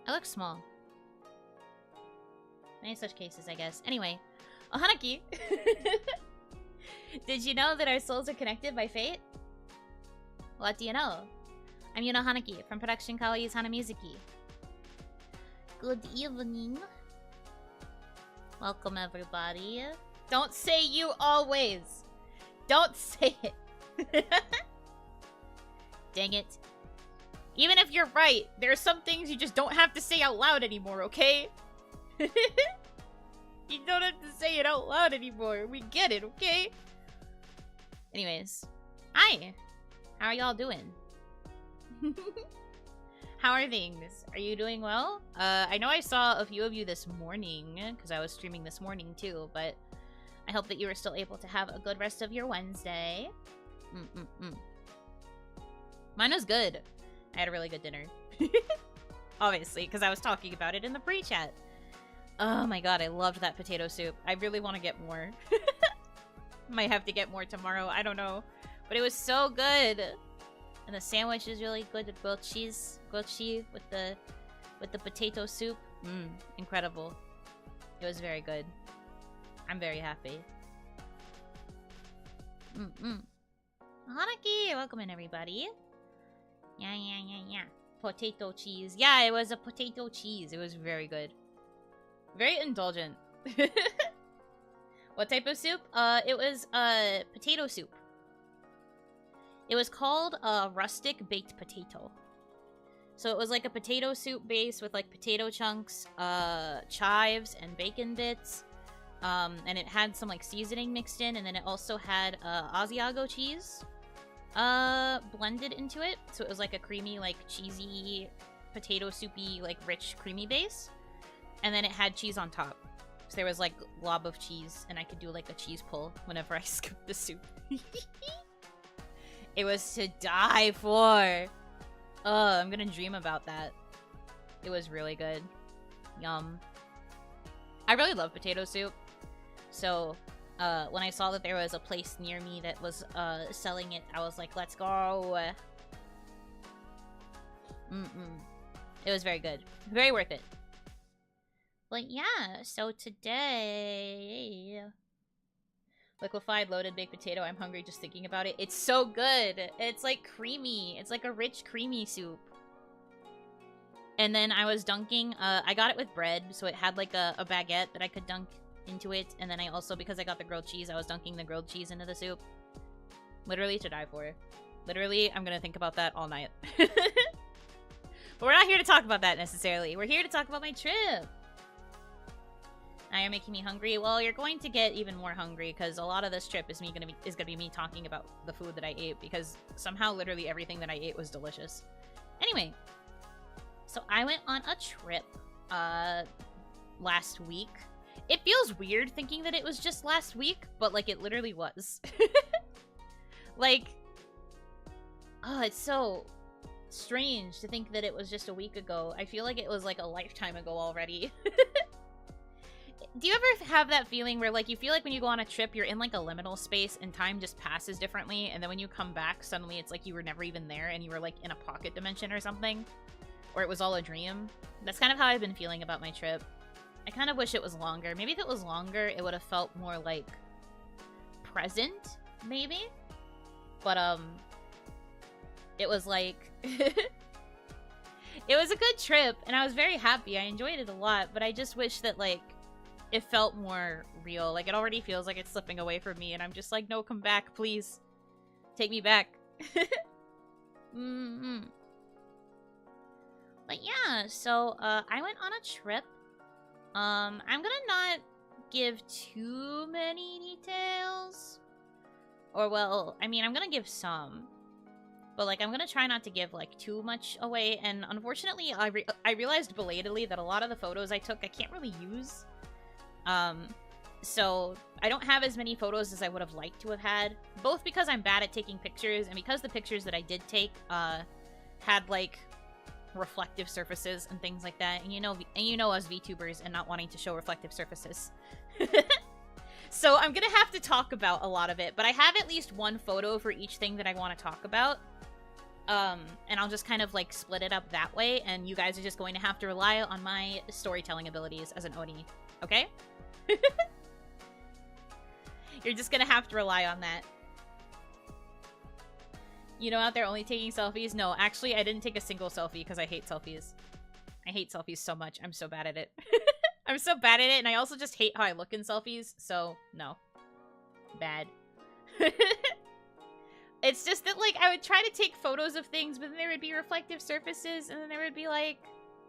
I look small. Many such cases, I guess. Anyway, oh, Hanaki! Did you know that our souls are connected by fate? What do you know? I'm Yuno Hanaki from Production Kawaii's Hanamizuki. Good evening. Welcome, everybody. Don't say you always! Don't say it! Dang it. Even if you're right, there are some things you just don't have to say out loud anymore, okay? You don't have to say it out loud anymore. We get it, okay? Anyways. Hi! How are y'all doing? How are things? Are you doing well? I know I saw a few of you this morning, because I was streaming this morning too, but I hope that you were still able to have a good rest of your Wednesday. Mine was good. I had a really good dinner. Obviously, because I was talking about it in the pre-chat. Oh my god, I loved that potato soup. I really want to get more. Might have to get more tomorrow, I don't know. But it was so good. And the sandwich is really good. The grilled cheese with the potato soup. Incredible. It was very good. I'm very happy. Hanaki, welcome in, everybody. Yeah. Potato cheese. Yeah, it was a potato cheese. It was very good. Very indulgent. What type of soup? It was potato soup. It was called rustic baked potato. So it was like a potato soup base with like potato chunks, chives, and bacon bits. And it had some like seasoning mixed in, and then it also had Asiago cheese blended into it. So it was like a creamy, like cheesy, potato soupy, like rich, creamy base. And then it had cheese on top. So there was like a glob of cheese, and I could do like a cheese pull whenever I scooped the soup. It was to die for. Oh, I'm gonna dream about that. It was really good. Yum. I really love potato soup. So, when I saw that there was a place near me that was selling it, I was like, let's go. It was very good. Very worth it. But yeah, so today... Liquefied loaded baked potato. I'm hungry just thinking about it. It's so good. It's like creamy. It's like a rich, creamy soup. And then I was dunking... I got it with bread, so it had like a baguette that I could dunk into it. And then I also, because I got the grilled cheese, I was dunking the grilled cheese into the soup. Literally to die for. Literally, I'm gonna think about that all night. But we're not here to talk about that necessarily. We're here to talk about my trip. Now you're making me hungry. Well, you're going to get even more hungry because a lot of this trip is gonna be me talking about the food that I ate, because somehow literally everything that I ate was delicious. Anyway, so I went on a trip last week. It feels weird thinking that it was just last week, but like it literally was. Like, oh, it's so strange to think that it was just a week ago. I feel like it was like a lifetime ago already. Do you ever have that feeling where, like, you feel like when you go on a trip, you're in, like, a liminal space and time just passes differently, and then when you come back, suddenly it's like you were never even there and you were, like, in a pocket dimension or something? Or it was all a dream? That's kind of how I've been feeling about my trip. I kind of wish it was longer. Maybe if it was longer, it would have felt more, like, present, maybe? But, it was, like... It was a good trip, and I was very happy. I enjoyed it a lot, but I just wish that, like, it felt more real. Like, it already feels like it's slipping away from me, and I'm just like, no, come back, please. Take me back. But yeah, so, I went on a trip. I'm gonna not give too many details. Or, well, I mean, I'm gonna give some. But, like, I'm gonna try not to give, like, too much away. And unfortunately, I realized belatedly that a lot of the photos I took, I can't really use. So I don't have as many photos as I would have liked to have had, both because I'm bad at taking pictures and because the pictures that I did take, had like reflective surfaces and things like that. And you know us VTubers and not wanting to show reflective surfaces. So I'm gonna have to talk about a lot of it, but I have at least one photo for each thing that I want to talk about. And I'll just kind of, like, split it up that way, and you guys are just going to have to rely on my storytelling abilities as an Oni. Okay? You're just gonna have to rely on that. You know, out there only taking selfies? No, actually, I didn't take a single selfie because I hate selfies. I hate selfies so much. I'm so bad at it. I'm so bad at it, and I also just hate how I look in selfies, so no. Bad. It's just that, like, I would try to take photos of things, but then there would be reflective surfaces, and then there would be, like,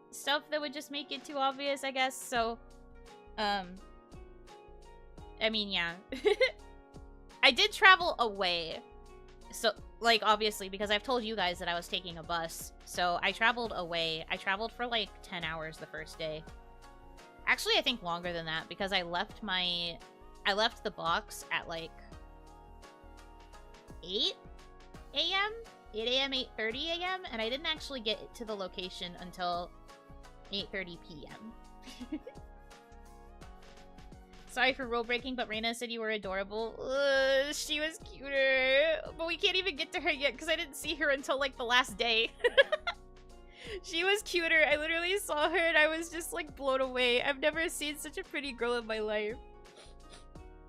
stuff that would just make it too obvious, I guess, so, I mean, yeah. I did travel away, so, like, obviously, because I've told you guys that I was taking a bus, so I traveled away. I traveled for, like, 10 hours the first day. Actually, I think longer than that, because I left the box at, like, 8 a.m.? 8 a.m., 8:30 a.m., and I didn't actually get to the location until 8:30 p.m. Sorry for rule breaking, but Raina said you were adorable. She was cuter. But we can't even get to her yet because I didn't see her until, like, the last day. She was cuter. I literally saw her and I was just, like, blown away. I've never seen such a pretty girl in my life.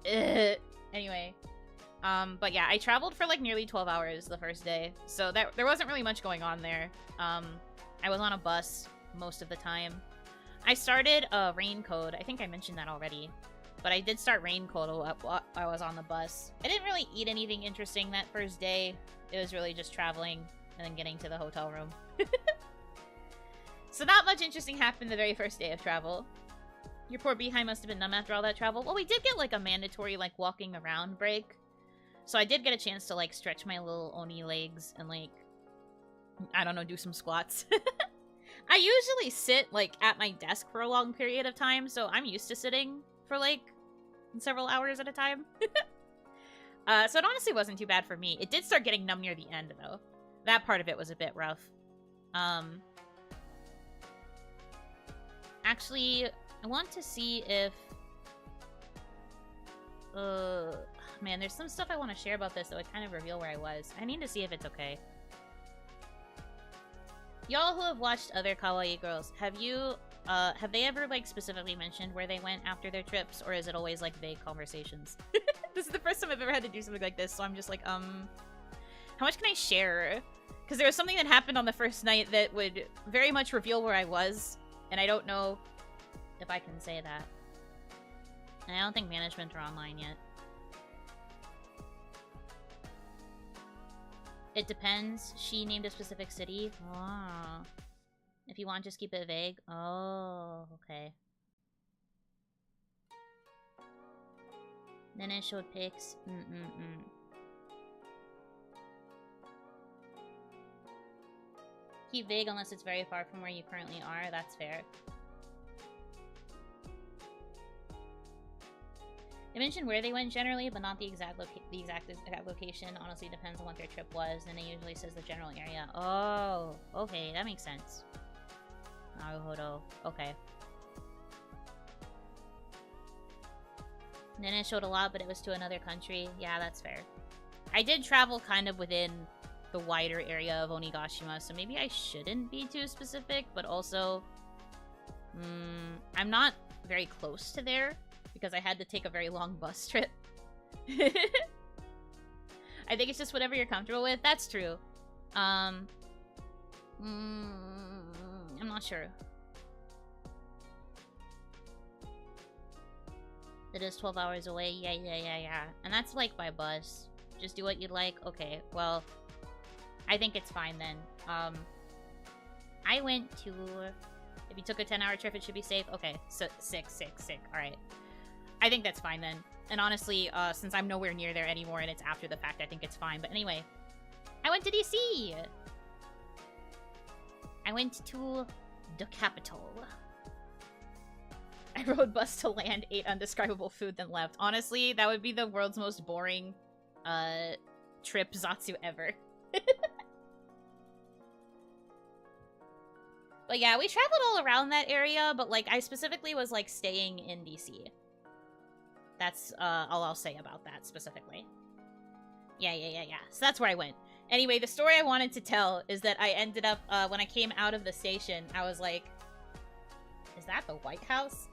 Anyway. But yeah, I traveled for, like, nearly 12 hours the first day. So there wasn't really much going on there. I was on a bus most of the time. I started Rain Code. I think I mentioned that already. But I did start Rain Code while I was on the bus. I didn't really eat anything interesting that first day. It was really just traveling and then getting to the hotel room. So not much interesting happened the very first day of travel. Your poor behind must have been numb after all that travel. Well, we did get, like, a mandatory, like, walking around break. So I did get a chance to, like, stretch my little Oni legs and, like, I don't know, do some squats. I usually sit, like, at my desk for a long period of time, so I'm used to sitting for, like, several hours at a time. So it honestly wasn't too bad for me. It did start getting numb near the end, though. That part of it was a bit rough. Actually, I want to see if... man, there's some stuff I want to share about this that would kind of reveal where I was. I need to see if it's okay. Y'all who have watched other kawaii girls, have they ever, like, specifically mentioned where they went after their trips, or is it always, like, vague conversations? This is the first time I've ever had to do something like this, so I'm just like, how much can I share? Because there was something that happened on the first night that would very much reveal where I was, and I don't know if I can say that. And I don't think management are online yet. It depends. She named a specific city. Oh. If you want, just keep it vague. Oh, okay. Then it showed pics. Keep vague unless it's very far from where you currently are. That's fair. They mentioned where they went generally, but not the exact location. Honestly, depends on what their trip was, and it usually says the general area. Oh, okay, that makes sense. Naruhodo. Okay. Then it showed a lot, but it was to another country. Yeah, that's fair. I did travel kind of within the wider area of Onigashima, so maybe I shouldn't be too specific, but also... I'm not very close to there, because I had to take a very long bus trip. I think it's just whatever you're comfortable with. That's true. I'm not sure. It is 12 hours away. Yeah. And that's, like, by bus. Just do what you'd like. Okay, well, I think it's fine then. I went to... If you took a 10-hour trip, it should be safe. Okay, so sick. Alright. I think that's fine then. And honestly, since I'm nowhere near there anymore and it's after the fact, I think it's fine. But anyway, I went to DC! I went to the capital. I rode bus to land, ate undescribable food, then left. Honestly, that would be the world's most boring, trip Zatsu ever. But yeah, we traveled all around that area, but, like, I specifically was, like, staying in DC. That's, all I'll say about that, specifically. Yeah. So that's where I went. Anyway, the story I wanted to tell is that I ended up, when I came out of the station, I was like, is that the White House?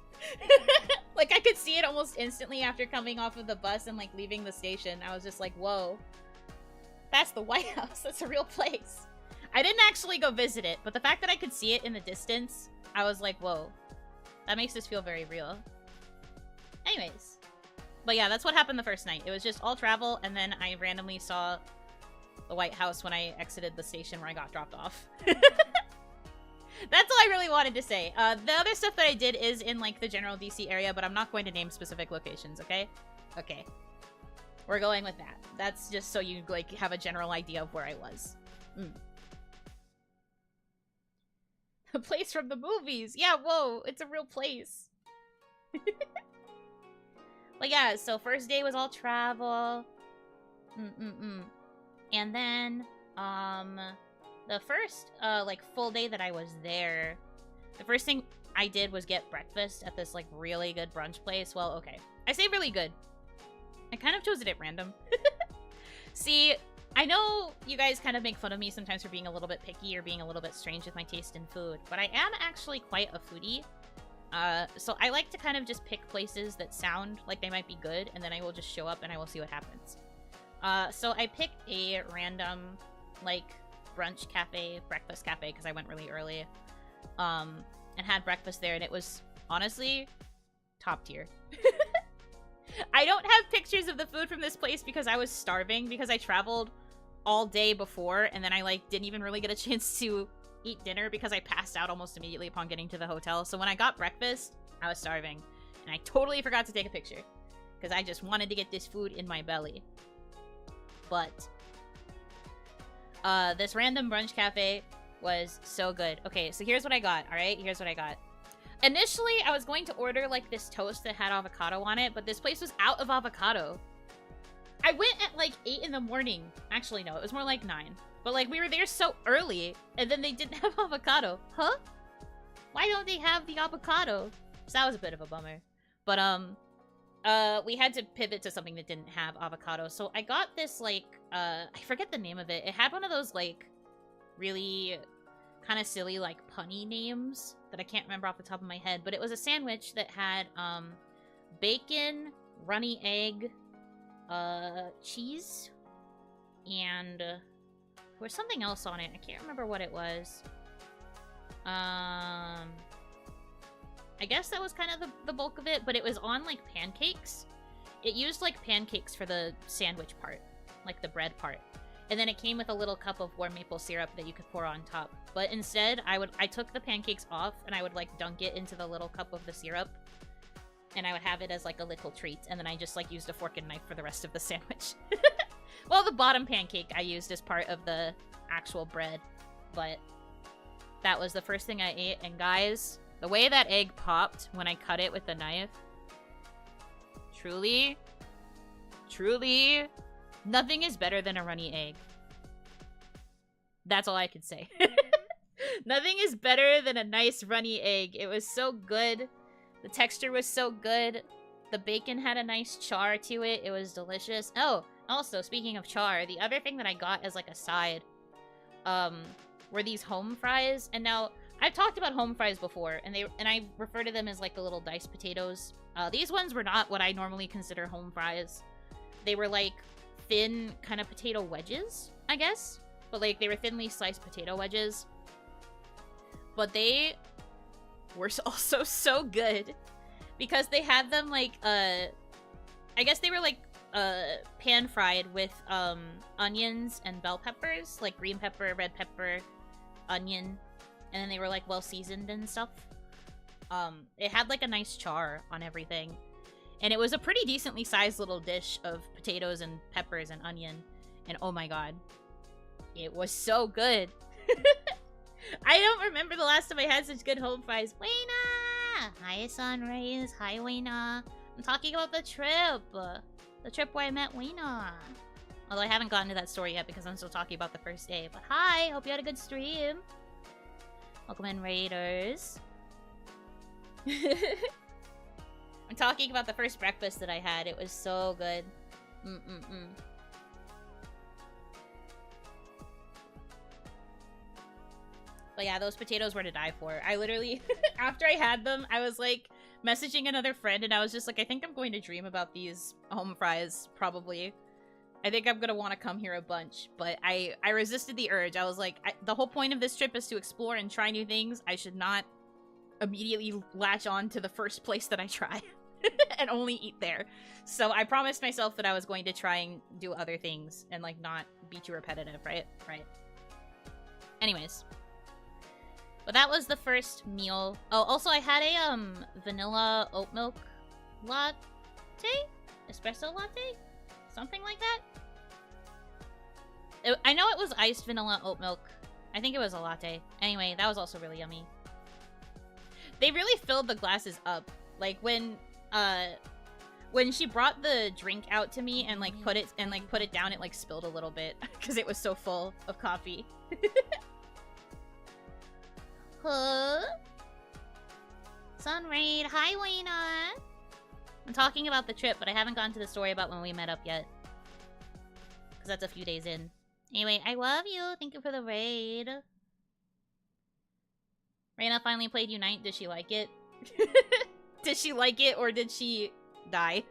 Like, I could see it almost instantly after coming off of the bus and, like, leaving the station. I was just like, whoa. That's the White House. That's a real place. I didn't actually go visit it, but the fact that I could see it in the distance, I was like, whoa. That makes this feel very real. Anyways. But yeah, that's what happened the first night. It was just all travel, and then I randomly saw the White House when I exited the station where I got dropped off. That's all I really wanted to say. The other stuff that I did is in, like, the general DC area, but I'm not going to name specific locations, okay? Okay. We're going with that. That's just so you, like, have a general idea of where I was. The place from the movies! Yeah, whoa! It's a real place. But yeah, so first day was all travel. And then, the first, like, full day that I was there, the first thing I did was get breakfast at this, like, really good brunch place. Well, okay. I say really good. I kind of chose it at random. See, I know you guys kind of make fun of me sometimes for being a little bit picky or being a little bit strange with my taste in food, but I am actually quite a foodie. So I like to kind of just pick places that sound like they might be good, and then I will just show up and I will see what happens. So I picked a random, like, brunch cafe, breakfast cafe, because I went really early, and had breakfast there, and it was, honestly, top tier. I don't have pictures of the food from this place because I was starving, because I traveled all day before, and then I, like, didn't even really get a chance to eat dinner because I passed out almost immediately upon getting to the hotel. So when I got breakfast, I was starving, and I totally forgot to take a picture, because I just wanted to get this food in my belly. But this random brunch cafe was so good. Okay, so here's what I got, alright? Here's what I got. Initially, I was going to order, like, this toast that had avocado on it, but this place was out of avocado. I went at, like, 8 in the morning. Actually, no, it was more like 9. But, like, we were there so early, and then they didn't have avocado. Huh? Why don't they have the avocado? So that was a bit of a bummer. But, we had to pivot to something that didn't have avocado. So I got this, like, I forget the name of it. It had one of those, like, really kind of silly, like, punny names that I can't remember off the top of my head. But it was a sandwich that had, bacon, runny egg, cheese, and there was something else on it. I can't remember what it was. I guess that was kind of the bulk of it, but it was on, like, pancakes. It used, like, pancakes for the sandwich part, like the bread part. And then it came with a little cup of warm maple syrup that you could pour on top. But instead, I took the pancakes off, and I would, like, dunk it into the little cup of the syrup. And I would have it as, like, a little treat. And then I just, like, used a fork and knife for the rest of the sandwich. Well, the bottom pancake I used as part of the actual bread. But that was the first thing I ate. And guys, the way that egg popped when I cut it with the knife. Truly, nothing is better than a runny egg. That's all I can say. Nothing is better than a nice runny egg. It was so good. The texture was so good. The bacon had a nice char to it. It was delicious. Oh, also, speaking of char, the other thing that I got as, like, a side, were these home fries. And now, I've talked about home fries before, and I refer to them as, like, the little diced potatoes. These ones were not what I normally consider home fries. They were, like, thin kind of potato wedges, I guess. But, like, they were thinly sliced potato wedges. But they were also so good. Because they had them, like, I guess they were, like, pan-fried with, onions and bell peppers. Like, green pepper, red pepper, onion. And then they were, like, well-seasoned and stuff. It had, like, a nice char on everything. And it was a pretty decently sized little dish of potatoes and peppers and onion. And oh my god. It was so good. I don't remember the last time I had such good home fries. Waina! Hi, Sunrays. Hi, Waina. I'm talking about the trip. The trip where I met Waina. Although I haven't gotten to that story yet because I'm still talking about the first day. But hi, hope you had a good stream. Welcome in, Raiders. I'm talking about the first breakfast that I had. It was so good. But yeah, those potatoes were to die for. I literally, after I had them, I was like messaging another friend and I was just like, I think I'm going to dream about these home fries, probably. I think I'm going to want to come here a bunch. But I resisted the urge. I was like, the whole point of this trip is to explore and try new things. I should not immediately latch on to the first place that I try and only eat there. So I promised myself that I was going to try and do other things and like not be too repetitive, right? Right. Anyways. But that was the first meal. Oh, also I had a vanilla oat milk latte? Espresso latte? Something like that? I know it was iced vanilla oat milk. I think it was a latte. Anyway, that was also really yummy. They really filled the glasses up. Like when she brought the drink out to me and like put it down, it like spilled a little bit because it was so full of coffee. Huh? Sunraid, hi Raina. I'm talking about the trip, but I haven't gotten to the story about when we met up yet. Because that's a few days in. Anyway, I love you. Thank you for the raid. Raina finally played Unite. Did she like it? Did she like it or did she die?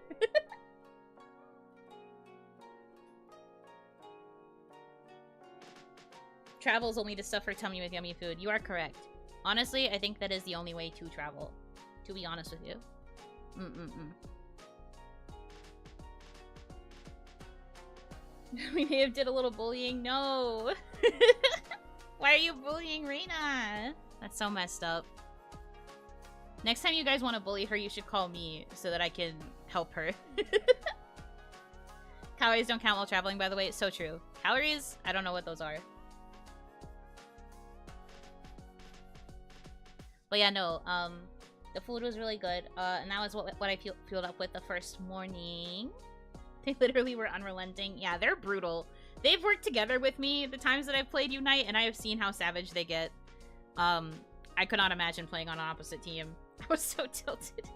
Travels only to stuff her tummy with yummy food. You are correct. Honestly, I think that is the only way to travel. To be honest with you. We may have did a little bullying. No! Why are you bullying Raina? That's so messed up. Next time you guys want to bully her, you should call me so that I can help her. Calories don't count while traveling, by the way. It's so true. Calories? I don't know what those are. But yeah, no, the food was really good, and that was what I fueled up with the first morning. They literally were unrelenting. Yeah, they're brutal. They've worked together with me the times that I've played Unite, and I have seen how savage they get. I could not imagine playing on an opposite team. I was so tilted.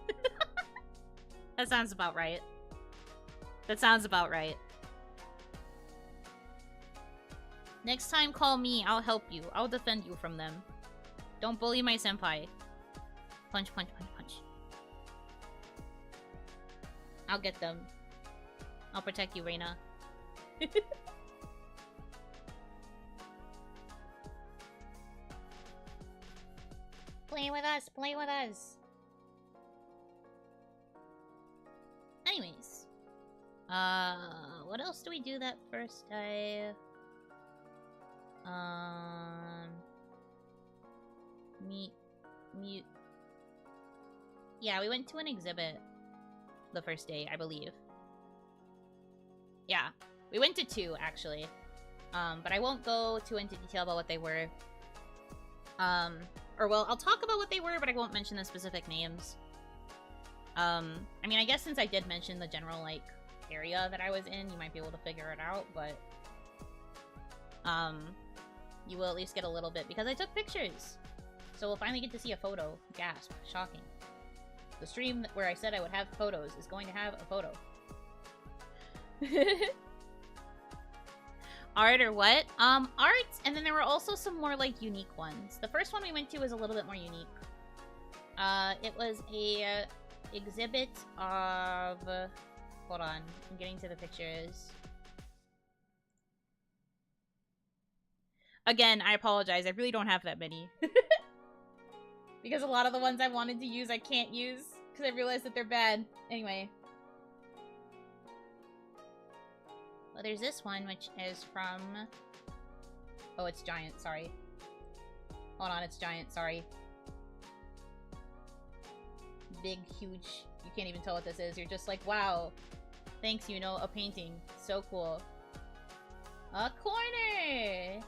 That sounds about right. That sounds about right. Next time, call me. I'll help you. I'll defend you from them. Don't bully my senpai. Punch, punch, punch, punch. I'll get them. I'll protect you, Raina. Play with us, play with us. Anyways. What else do we do that first day? Yeah, we went to an exhibit the first day, I believe. Yeah, we went to 2, actually. But I won't go too into detail about what they were. Or, well, I'll talk about what they were, but I won't mention the specific names. I mean, I guess since I did mention the general, like, area that I was in, you might be able to figure it out, but... you will at least get a little bit, because I took pictures! So we'll finally get to see a photo. Gasp. Shocking. The stream where I said I would have photos is going to have a photo. Art or what? Art, and then there were also some more, like, unique ones. The first one we went to was a little bit more unique. It was a exhibit of... Hold on. I'm getting to the pictures. Again, I apologize. I really don't have that many. Because a lot of the ones I wanted to use, I can't use. Because I realized that they're bad. Anyway. Well, there's this one, which is from... Oh, it's giant. Sorry. Hold on, it's giant. Sorry. Big, huge. You can't even tell what this is. You're just like, wow. Thanks, Yuno. A painting. So cool. A corner!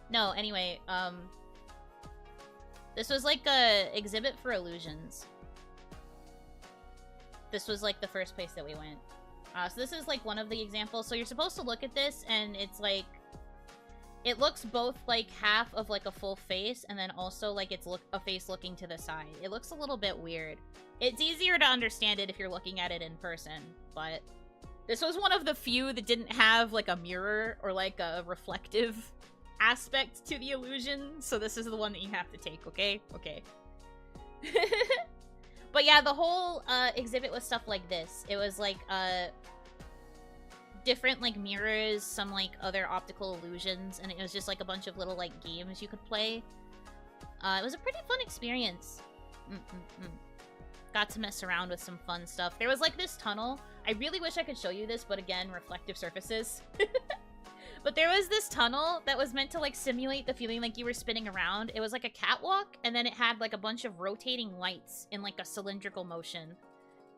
No, anyway, this was like a exhibit for illusions. This was like the first place that we went. So this is like one of the examples. So you're supposed to look at this and it's like, it looks both like half of like a full face and then also like it's a face looking to the side. It looks a little bit weird. It's easier to understand it if you're looking at it in person, but this was one of the few that didn't have like a mirror or like a reflective aspect to the illusion, so this is the one that you have to take, okay? Okay. But yeah, the whole exhibit was stuff like this. It was like different like mirrors, some like other optical illusions, and it was just like a bunch of little like games you could play. It was a pretty fun experience. Got to mess around with some fun stuff. There was like this tunnel. I really wish I could show you this, but again, reflective surfaces. But there was this tunnel that was meant to like simulate the feeling like you were spinning around. It was like a catwalk, and then it had like a bunch of rotating lights in like a cylindrical motion.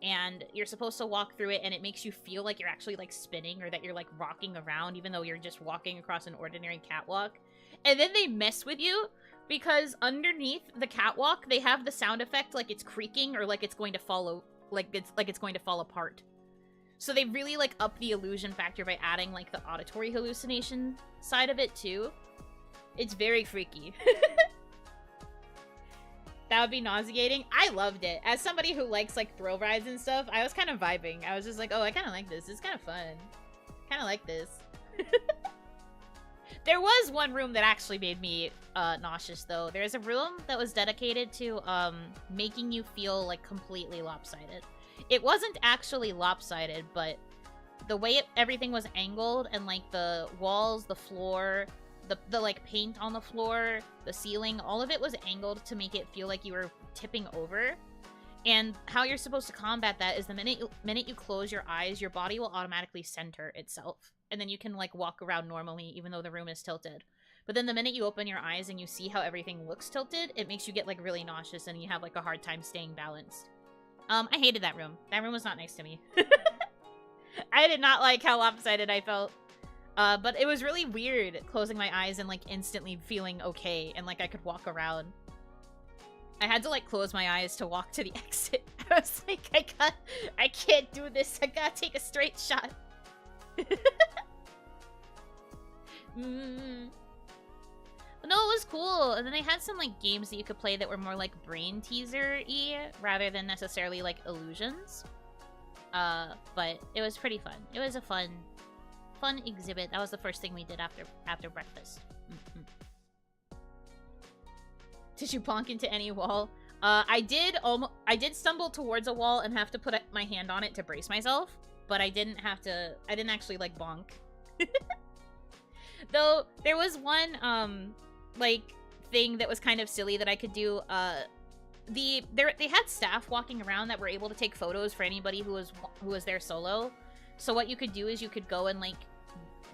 And you're supposed to walk through it, and it makes you feel like you're actually like spinning, or that you're like rocking around, even though you're just walking across an ordinary catwalk. And then they mess with you, because underneath the catwalk, they have the sound effect like it's creaking, or like it's going to fall, like it's going to fall apart. So they really like up the illusion factor by adding like the auditory hallucination side of it too. It's very freaky. That would be nauseating. I loved it. As somebody who likes like thrill rides and stuff, I was kind of vibing. I was just like, oh, I kind of like this. It's kind of fun. Kind of like this. There was one room that actually made me nauseous though. There's a room that was dedicated to making you feel like completely lopsided. It wasn't actually lopsided, but the way everything was angled, and like the walls, the floor, the like paint on the floor, the ceiling, all of it was angled to make it feel like you were tipping over. And how you're supposed to combat that is the minute you close your eyes, your body will automatically center itself. And then you can like walk around normally even though the room is tilted. But then the minute you open your eyes and you see how everything looks tilted, it makes you get like really nauseous and you have like a hard time staying balanced. I hated that room. That room was not nice to me. I did not like how lopsided I felt. But it was really weird closing my eyes and like instantly feeling okay and like I could walk around. I had to like close my eyes to walk to the exit. I was like, I can't do this. I gotta take a straight shot. But no, it was cool. And then they had some like games that you could play that were more like brain teaser-y rather than necessarily like illusions. But it was pretty fun. It was a fun exhibit. That was the first thing we did after breakfast. Did you bonk into any wall? I did stumble towards a wall and have to put my hand on it to brace myself, but I didn't actually like bonk. Though there was one like thing that was kind of silly that I could do. They had staff walking around that were able to take photos for anybody who was there solo. So what you could do is you could go and like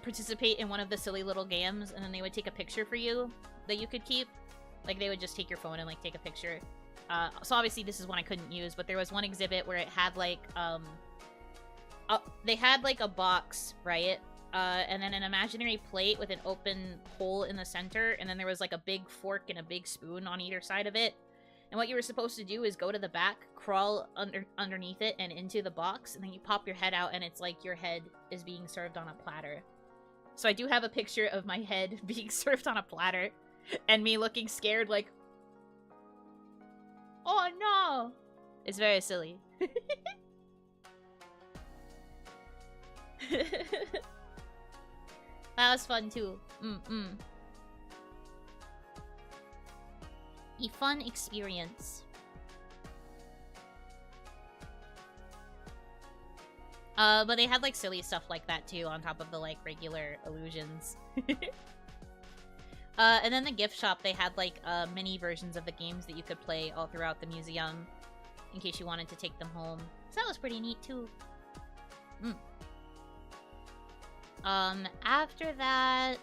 participate in one of the silly little games, and then they would take a picture for you that you could keep. Like they would just take your phone and like take a picture. So obviously this is one I couldn't use, but there was one exhibit where it had like they had like a box, right? And then an imaginary plate with an open hole in the center, and then there was like a big fork and a big spoon on either side of it. And what you were supposed to do is go to the back, crawl underneath it and into the box, and then you pop your head out, and it's like your head is being served on a platter. So I do have a picture of my head being served on a platter, and me looking scared like, oh no! It's very silly. That was fun too. A fun experience. But they had like silly stuff like that too on top of the like regular illusions. And then the gift shop, they had like mini versions of the games that you could play all throughout the museum in case you wanted to take them home. So that was pretty neat too. After that,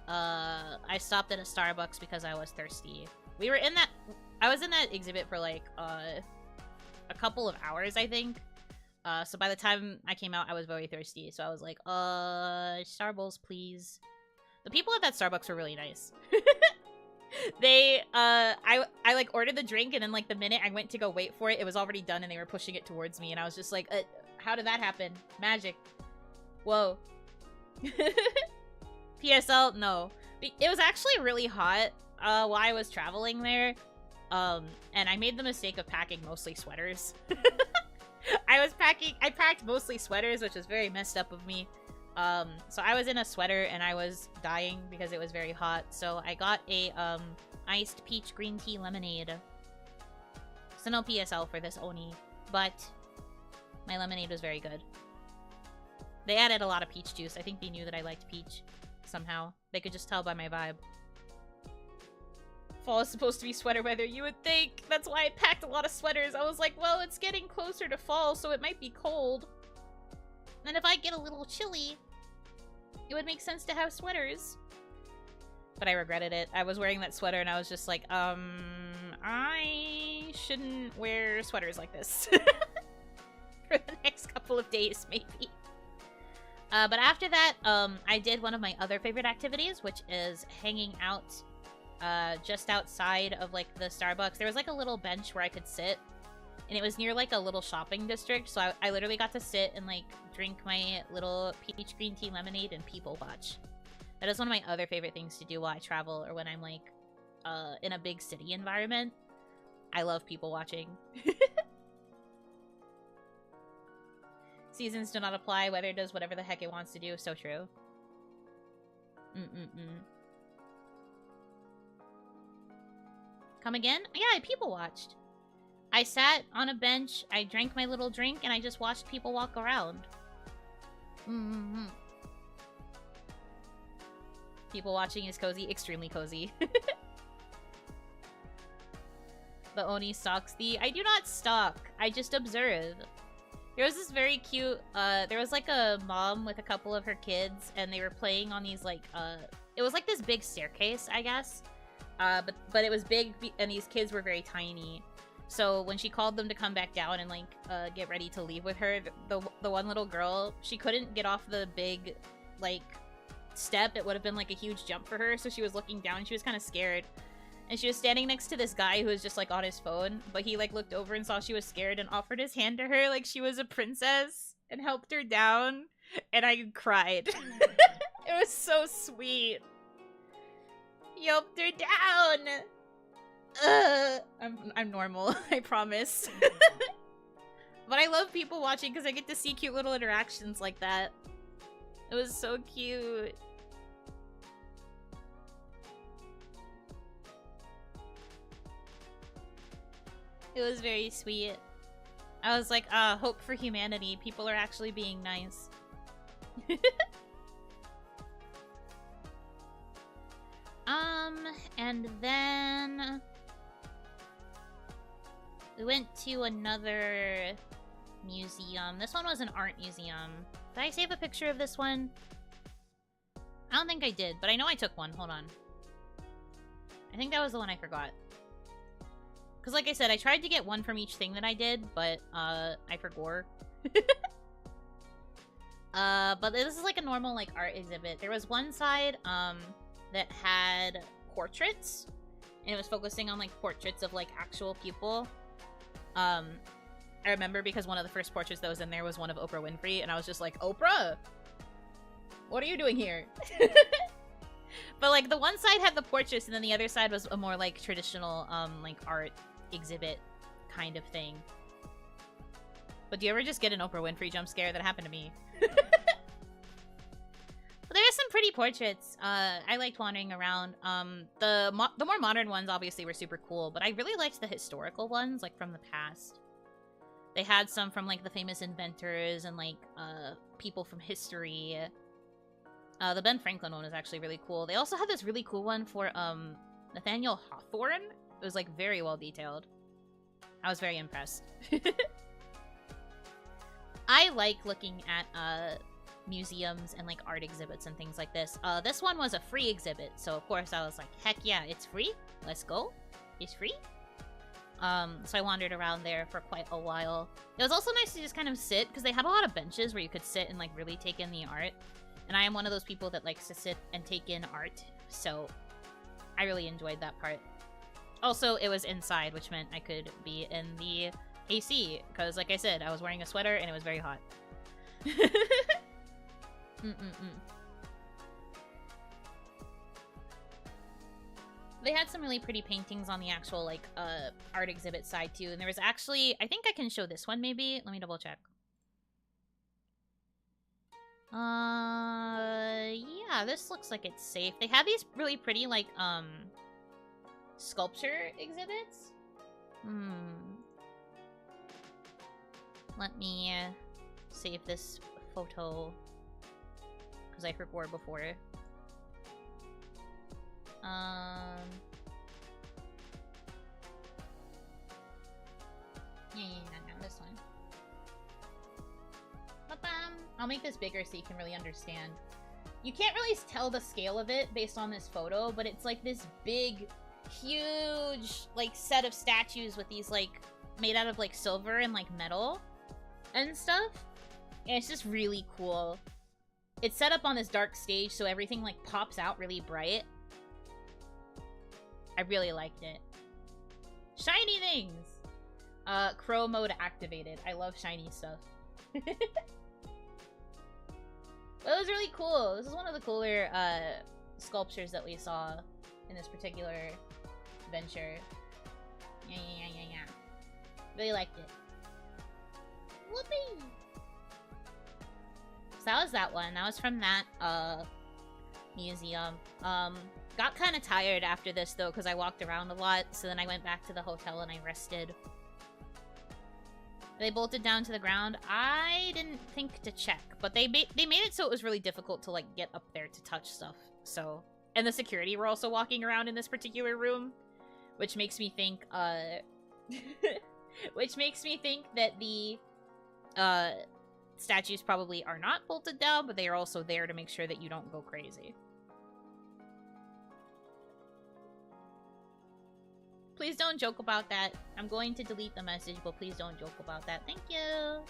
I stopped at a Starbucks because I was thirsty. I was in that exhibit for like a couple of hours, I think. So by the time I came out, I was very thirsty. So I was like, Starbucks, please. The people at that Starbucks were really nice. I like ordered the drink, and then like the minute I went to go wait for it, it was already done and they were pushing it towards me, and I was just like, how did that happen? Magic. Whoa. PSL? No. It was actually really hot while I was traveling there. And I made the mistake of packing mostly sweaters. I packed mostly sweaters, which was very messed up of me. So I was in a sweater and I was dying because it was very hot. So I got a iced peach green tea lemonade. So no PSL for this Oni, but my lemonade was very good. They added a lot of peach juice. I think they knew that I liked peach somehow. They could just tell by my vibe. Fall is supposed to be sweater weather, you would think. That's why I packed a lot of sweaters. I was like, well, it's getting closer to fall, so it might be cold. And if I get a little chilly, it would make sense to have sweaters. But I regretted it. I was wearing that sweater and I was just like, I shouldn't wear sweaters like this. For the next couple of days, maybe. But after that, I did one of my other favorite activities, which is hanging out just outside of, like, the Starbucks. There was, like, a little bench where I could sit. And it was near, like, a little shopping district. So I literally got to sit and, like, drink my little peach green tea lemonade and people watch. That is one of my other favorite things to do while I travel or when I'm, like, in a big city environment. I love people watching. Seasons do not apply. Weather does whatever the heck it wants to do. So true. Come again? Yeah, I people watched. I sat on a bench, I drank my little drink, and I just watched people walk around. People watching is cozy. Extremely cozy. The Oni stalks thee. I do not stalk. I just observe. There was this very cute, there was like a mom with a couple of her kids, and they were playing on these, like, it was like this big staircase, I guess. But it was big, and these kids were very tiny. So when she called them to come back down and, like, get ready to leave with her, the one little girl, she couldn't get off the big, like, step. It would have been, like, a huge jump for her, so she was looking down, and she was kind of scared. And she was standing next to this guy who was just, like, on his phone, but he, like, looked over and saw she was scared and offered his hand to her like she was a princess and helped her down. And I cried. It was so sweet. He helped her down! I'm normal, I promise. But I love people watching because I get to see cute little interactions like that. It was so cute. It was very sweet. I was like, hope for humanity. People are actually being nice. And then we went to another museum. This one was an art museum. Did I save a picture of this one? I don't think I did, but I know I took one. Hold on. I think that was the one I forgot. Because like I said, I tried to get one from each thing that I did, but I forgot. But this is like a normal like art exhibit. There was one side that had portraits, and it was focusing on like portraits of like actual people. I remember because one of the first portraits that was in there was one of Oprah Winfrey, and I was just like, Oprah, what are you doing here? But like the one side had the portraits, and then the other side was a more like traditional like art exhibit kind of thing. But do you ever just get an Oprah Winfrey jump scare? That happened to me. But there are some pretty portraits. I liked wandering around. The more modern ones obviously were super cool, but I really liked the historical ones, like from the past. They had some from like the famous inventors and like people from history. The Ben Franklin one was actually really cool. They also had this really cool one for Nathaniel Hawthorne. It was like very well detailed. I was very impressed. I like looking at museums and like art exhibits and things like this. This one was a free exhibit, so of course I was like, heck yeah, it's free. Let's go. It's free. So I wandered around there for quite a while. It was also nice to just kind of sit, because they had a lot of benches where you could sit and like really take in the art. And I am one of those people that likes to sit and take in art, so I really enjoyed that part. Also, it was inside, which meant I could be in the AC, because like I said, I was wearing a sweater and it was very hot. They had some really pretty paintings on the actual like art exhibit side too, and there was actually, I think I can show this one maybe. Let me double check. Yeah, this looks like it's safe. They have these really pretty, like, sculpture exhibits. Let me save this photo because I forgot before. Yeah, this one. I'll make this bigger so you can really understand. You can't really tell the scale of it based on this photo, but it's like this big, huge, like, set of statues with these, like, made out of, like, silver and, like, metal and stuff. And it's just really cool. It's set up on this dark stage, so everything, like, pops out really bright. I really liked it. Shiny things! Crow mode activated. I love shiny stuff. Well, it was really cool. This is one of the cooler sculptures that we saw in this particular venture. Yeah. Really liked it. Whoopee! So that was that one. That was from that museum. Got kind of tired after this though because I walked around a lot. So then I went back to the hotel and I rested. They bolted down to the ground. I didn't think to check, but they made it so it was really difficult to like get up there to touch stuff. So, and the security were also walking around in this particular room, which makes me think which makes me think that the statues probably are not bolted down, but they are also there to make sure that you don't go crazy. Please don't joke about that. I'm going to delete the message, but please don't joke about that. Thank you.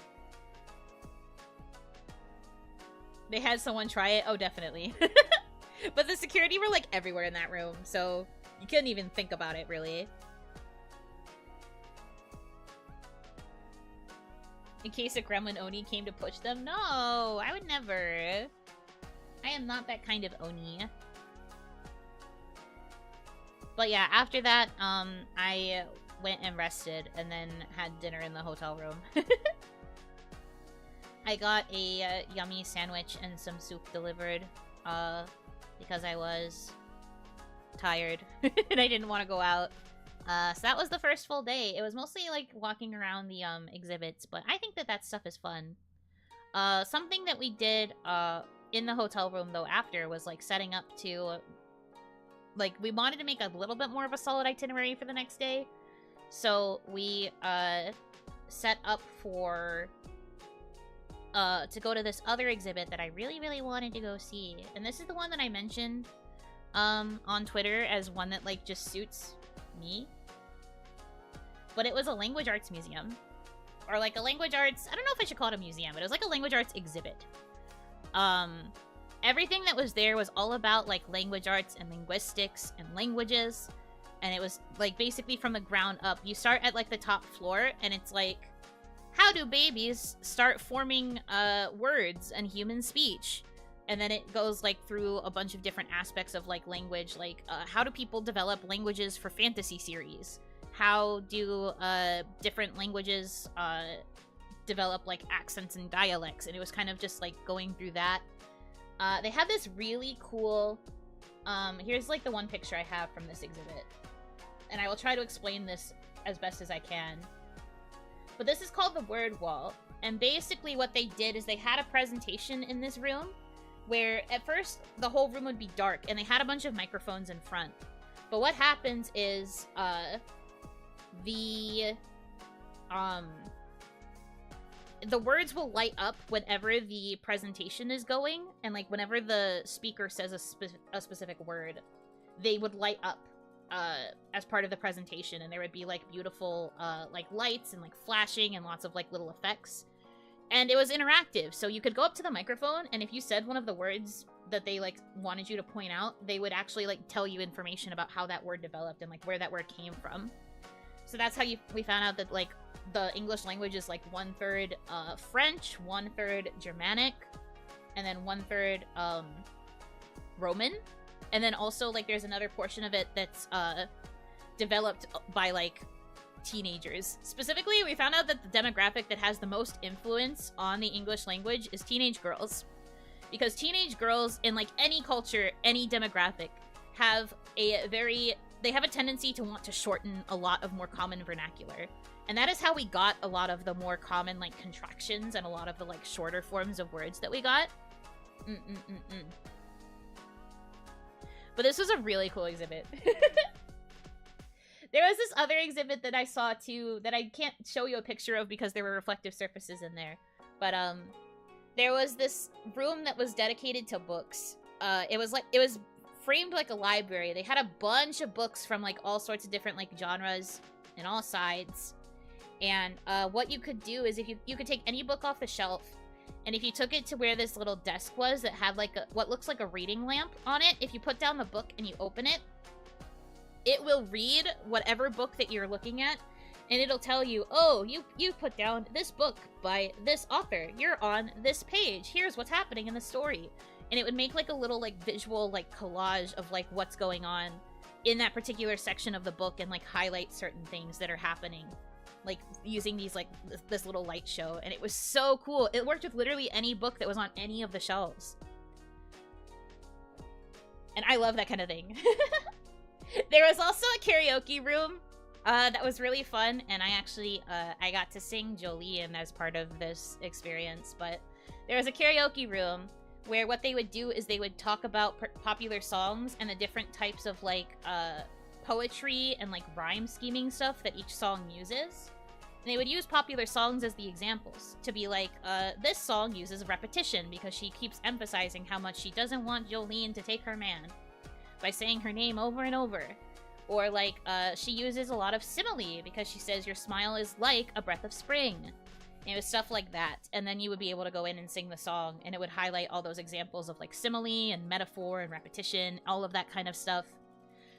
They had someone try it? Oh, definitely. But the security were, like, everywhere in that room, so you couldn't even think about it, really. In case a gremlin Oni came to push them? No, I would never. I am not that kind of Oni. But yeah, after that, I went and rested and then had dinner in the hotel room. I got a yummy sandwich and some soup delivered because I was tired and I didn't want to go out. So that was the first full day. It was mostly like walking around the exhibits, but I think that that stuff is fun. Something that we did in the hotel room though after was like setting up to... Like, we wanted to make a little bit more of a solid itinerary for the next day. So, we, set up for, to go to this other exhibit that I really, really wanted to go see. And this is the one that I mentioned, on Twitter as one that, like, just suits me. But it was a language arts museum. Or, like, a language arts... I don't know if I should call it a museum, but it was, like, a language arts exhibit. Everything that was there was all about, like, language arts and linguistics and languages. And it was, like, basically from the ground up. You start at, like, the top floor, and it's like, how do babies start forming, words and human speech? And then it goes, like, through a bunch of different aspects of, like, language. Like, how do people develop languages for fantasy series? How do, different languages, develop, like, accents and dialects? And it was kind of just, like, going through that. They have this really cool, here's like the one picture I have from this exhibit. And I will try to explain this as best as I can. But this is called the word wall. And basically what they did is they had a presentation in this room where at first the whole room would be dark and they had a bunch of microphones in front. But what happens is, the words will light up whenever the presentation is going, and like whenever the speaker says a specific word, they would light up as part of the presentation, and there would be like beautiful like lights and like flashing and lots of like little effects. And it was interactive, so you could go up to the microphone, and if you said one of the words that they like wanted you to point out, they would actually like tell you information about how that word developed and like where that word came from. So that's how we found out that like the English language is like 1/3 French, 1/3 Germanic, and then 1/3 Roman. And then also like there's another portion of it that's developed by like teenagers. Specifically, we found out that the demographic that has the most influence on the English language is teenage girls. Because teenage girls in, like, any culture, any demographic, have a tendency to want to shorten a lot of more common vernacular. And that is how we got a lot of the more common, like, contractions and a lot of the, like, shorter forms of words that we got. But this was a really cool exhibit. There was this other exhibit that I saw, too, that I can't show you a picture of because there were reflective surfaces in there. But, there was this room that was dedicated to books. It was framed like a library. They had a bunch of books from, like, all sorts of different, like, genres and all sides. And, what you could do is if you could take any book off the shelf, and if you took it to where this little desk was that had, like, what looks like a reading lamp on it, if you put down the book and you open it, it will read whatever book that you're looking at, and it'll tell you, oh, you put down this book by this author. You're on this page. Here's what's happening in the story. And it would make, like, a little, like, visual, like, collage of, like, what's going on in that particular section of the book and, like, highlight certain things that are happening. Like, using these, like, this little light show. And it was so cool. It worked with literally any book that was on any of the shelves. And I love that kind of thing. There was also a karaoke room that was really fun, and I actually I got to sing Jolene as part of this experience. But there was a karaoke room where what they would do is they would talk about popular songs and the different types of, like, poetry and, like, rhyme scheming stuff that each song uses. And they would use popular songs as the examples to be like, this song uses repetition because she keeps emphasizing how much she doesn't want Jolene to take her man by saying her name over and over. Or, like, she uses a lot of simile because she says your smile is like a breath of spring. And it was stuff like that. And then you would be able to go in and sing the song, and it would highlight all those examples of, like, simile and metaphor and repetition, all of that kind of stuff.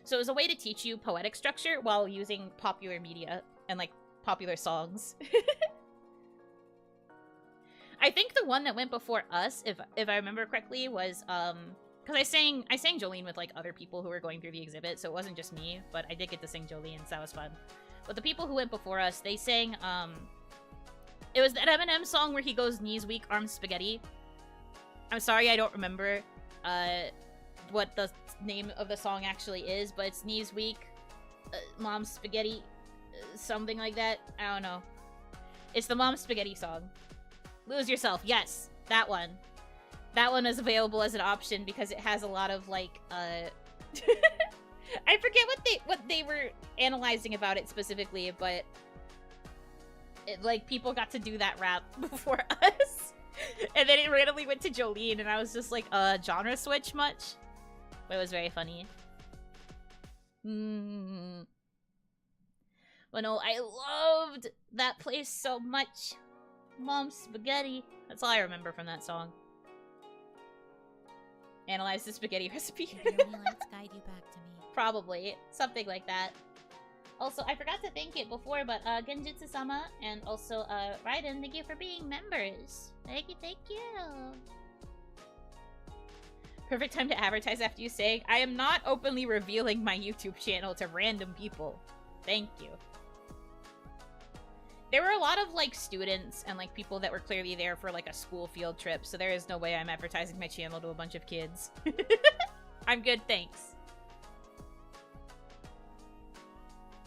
So it was a way to teach you poetic structure while using popular media and, like, popular songs. I think the one that went before us, if I remember correctly, was, because I sang Jolene with, like, other people who were going through the exhibit, so it wasn't just me, but I did get to sing Jolene, so that was fun. But the people who went before us, they sang, it was that Eminem song where he goes knees weak, arms spaghetti. I'm sorry, I don't remember, what the name of the song actually is, but it's knees weak, mom's spaghetti, something like that. I don't know. It's the Mom's Spaghetti song. Lose Yourself. Yes, that one. That one is available as an option because it has a lot of, like, I forget what they were analyzing about it specifically, but like, people got to do that rap before us. And then it randomly went to Jolene, and I was just like, genre switch much? But it was very funny. But no, I loved that place so much. Mom's Spaghetti. That's all I remember from that song. Analyze the spaghetti recipe. Let's guide you back to me. Probably. Something like that. Also, I forgot to thank it before, but Genjutsu-sama and also Raiden, thank you for being members. Thank you, thank you. Perfect time to advertise after you say, I am not openly revealing my YouTube channel to random people. Thank you. There were a lot of, like, students and, like, people that were clearly there for, like, a school field trip, so there is no way I'm advertising my channel to a bunch of kids. I'm good, thanks.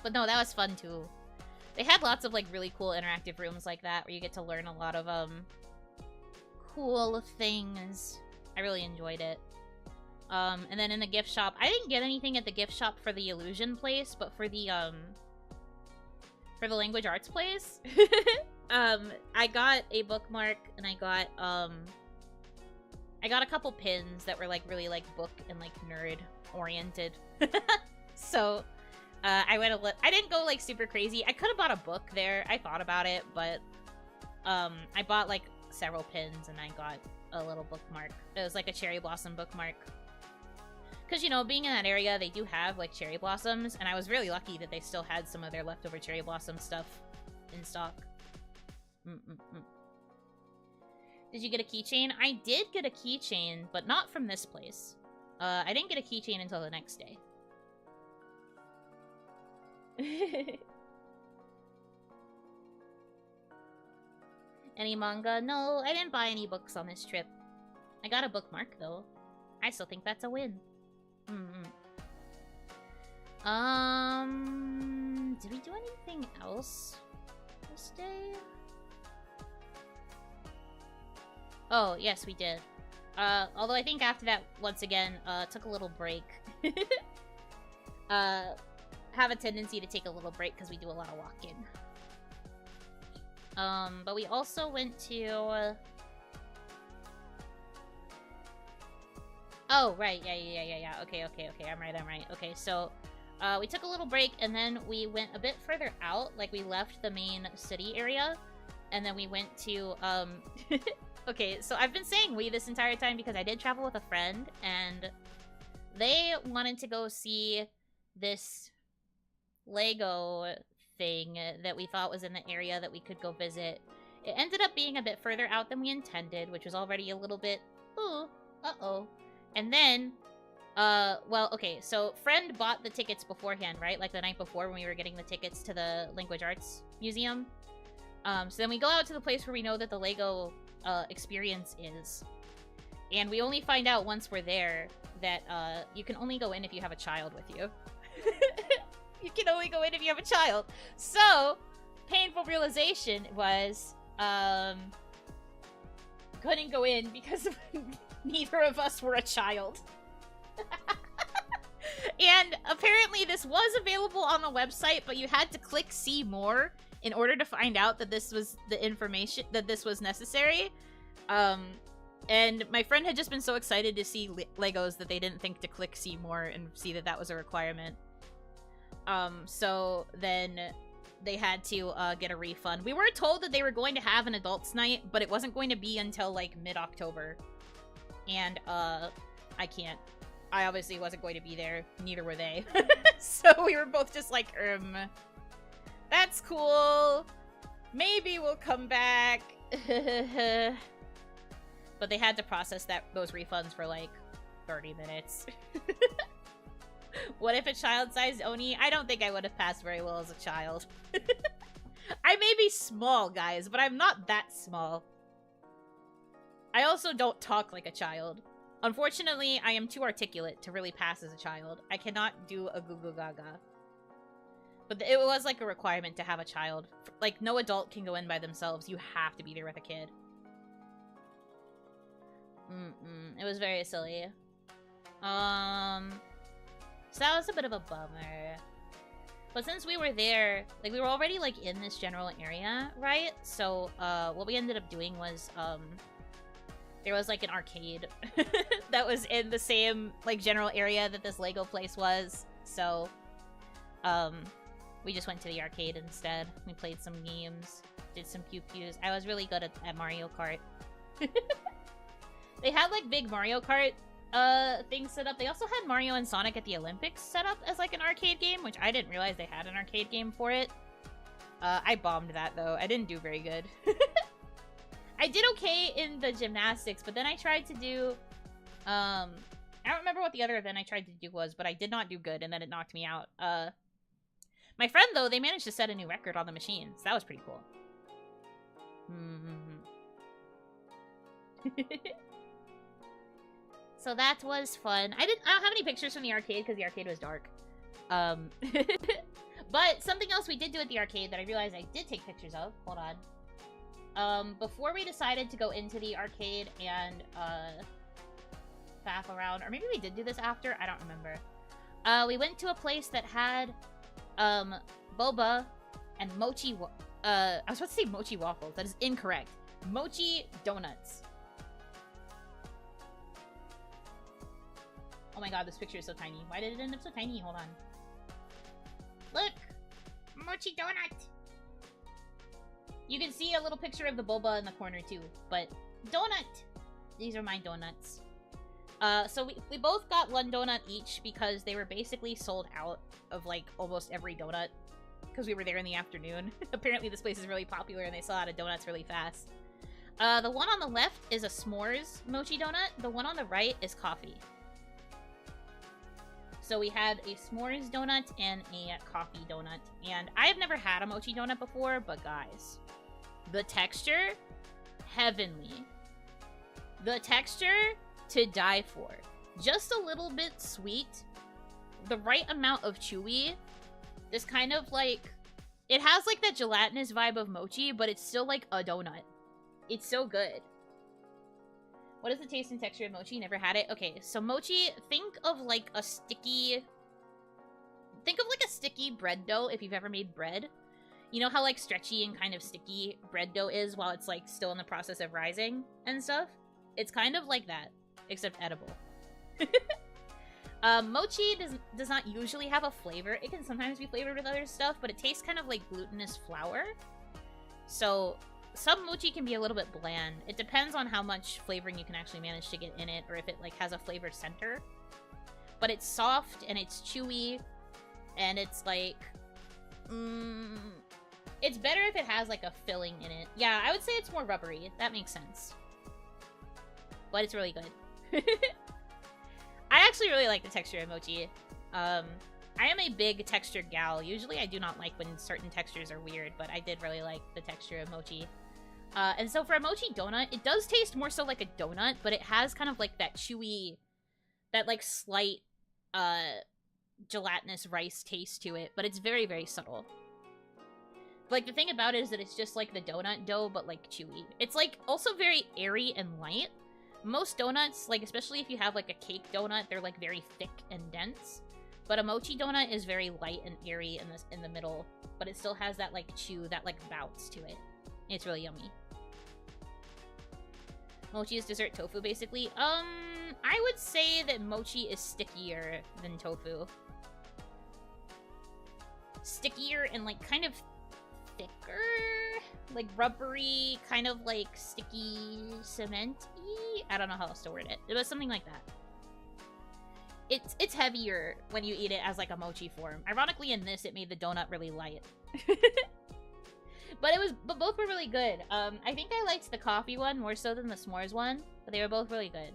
But no, that was fun, too. They had lots of, like, really cool interactive rooms like that, where you get to learn a lot of, cool things. I really enjoyed it. And then in the gift shop, I didn't get anything at the gift shop for the illusion place, but for the language arts place, I got a bookmark, and I got a couple pins that were, like, really, like, book and, like, nerd oriented. So, I didn't go, like, super crazy. I could have bought a book there. I thought about it, but, I bought, like, several pins, and I got a little bookmark. It was, like, a cherry blossom bookmark. Because, you know, being in that area, they do have, like, cherry blossoms, and I was really lucky that they still had some of their leftover cherry blossom stuff in stock. Did you get a keychain? I did get a keychain, but not from this place. I didn't get a keychain until the next day. Any manga? No, I didn't buy any books on this trip. I got a bookmark, though. I still think that's a win. Did we do anything else this day? Oh, yes, we did. Although I think after that, once again, took a little break. Have a tendency to take a little break because we do a lot of walking. But we also went to... Oh, right, yeah. Okay, I'm right. Okay, so, we took a little break, and then we went a bit further out, like we left the main city area, and then we went to, okay, so I've been saying we this entire time because I did travel with a friend, and they wanted to go see this Lego thing that we thought was in the area that we could go visit. It ended up being a bit further out than we intended, which was already a little bit, ooh, uh-oh. And then, well, okay, so friend bought the tickets beforehand, right? Like the night before when we were getting the tickets to the Language Arts Museum. So then we go out to the place where we know that the Lego experience is. And we only find out once we're there that you can only go in if you have a child with you. You can only go in if you have a child. So, painful realization was, couldn't go in because neither of us were a child. And apparently this was available on the website, but you had to click see more in order to find out that this was the information, that this was necessary. And my friend had just been so excited to see Legos that they didn't think to click see more and see that that was a requirement. So then they had to get a refund. We were told that they were going to have an adults night, but it wasn't going to be until like mid-October. And I can't. I obviously wasn't going to be there. Neither were they. So we were both just like, that's cool. Maybe we'll come back. But they had to process those refunds for like 30 minutes. What if a child-sized Oni? I don't think I would have passed very well as a child. I may be small, guys, but I'm not that small. I also don't talk like a child. Unfortunately, I am too articulate to really pass as a child. I cannot do a goo goo gaga. But it was like a requirement to have a child. Like, no adult can go in by themselves. You have to be there with a kid. It was very silly. So that was a bit of a bummer. But since we were there, like, we were already, like, in this general area, right? So, what we ended up doing was, there was, like, an arcade that was in the same, like, general area that this Lego place was. So, we just went to the arcade instead. We played some games, did some pew-pews. I was really good at Mario Kart. They had, like, big Mario Kart things set up. They also had Mario and Sonic at the Olympics set up as like an arcade game, which I didn't realize they had an arcade game for it. I bombed that though. I didn't do very good. I did okay in the gymnastics, but then I tried to do I don't remember what the other event I tried to do was, but I did not do good and then it knocked me out. My friend though, they managed to set a new record on the machine, so that was pretty cool. So that was fun. I don't have any pictures from the arcade because the arcade was dark. But something else we did do at the arcade that I realized I did take pictures of. Hold on. Before we decided to go into the arcade and faff around, or maybe we did do this after. I don't remember. We went to a place that had boba and mochi. I was about to say mochi waffles. That is incorrect. Mochi donuts. Oh my god, this picture is so tiny. Why did it end up so tiny? Hold on. Look! Mochi donut! You can see a little picture of the boba in the corner too, but donut! These are my donuts. So we both got one donut each because they were basically sold out of like almost every donut because we were there in the afternoon. Apparently this place is really popular and they sell out of donuts really fast. The one on the left is a s'mores mochi donut. The one on the right is coffee. So we had a s'mores donut and a coffee donut. And I have never had a mochi donut before, but guys, the texture, heavenly. The texture to die for. Just a little bit sweet. The right amount of chewy. This kind of like... It has like that gelatinous vibe of mochi, but it's still like a donut. It's so good. What is the taste and texture of mochi? Never had it. Okay, so mochi, think of like a sticky... Think of like a sticky bread dough if you've ever made bread. You know how like stretchy and kind of sticky bread dough is while it's like still in the process of rising and stuff? It's kind of like that, except edible. Mochi does not usually have a flavor. It can sometimes be flavored with other stuff, but it tastes kind of like glutinous flour. So some mochi can be a little bit bland. It depends on how much flavoring you can actually manage to get in it, or if it like has a flavor center. But it's soft and it's chewy, and it's like, it's better if it has like a filling in it. Yeah, I would say it's more rubbery. That makes sense. But it's really good. I actually really like the texture of mochi. I am a big textured gal. Usually I do not like when certain textures are weird, but I did really like the texture of mochi. And so for a mochi donut, it does taste more so like a donut, but it has kind of like that chewy, that like slight gelatinous rice taste to it, but it's very, very subtle. Like, the thing about it is that it's just like the donut dough, but like chewy. It's like also very airy and light. Most donuts, like especially if you have like a cake donut, they're like very thick and dense. But a mochi donut is very light and airy in the middle, but it still has that like chew, that like bounce to it. It's really yummy. Mochi is dessert tofu, basically. I would say that mochi is stickier than tofu. Stickier and like kind of thicker, like rubbery, kind of like sticky cement-y. I don't know how else to word it. It was something like that. It's heavier when you eat it as like a mochi form. Ironically, in this, it made the donut really light. But both were really good. I think I liked the coffee one more so than the s'mores one, but they were both really good.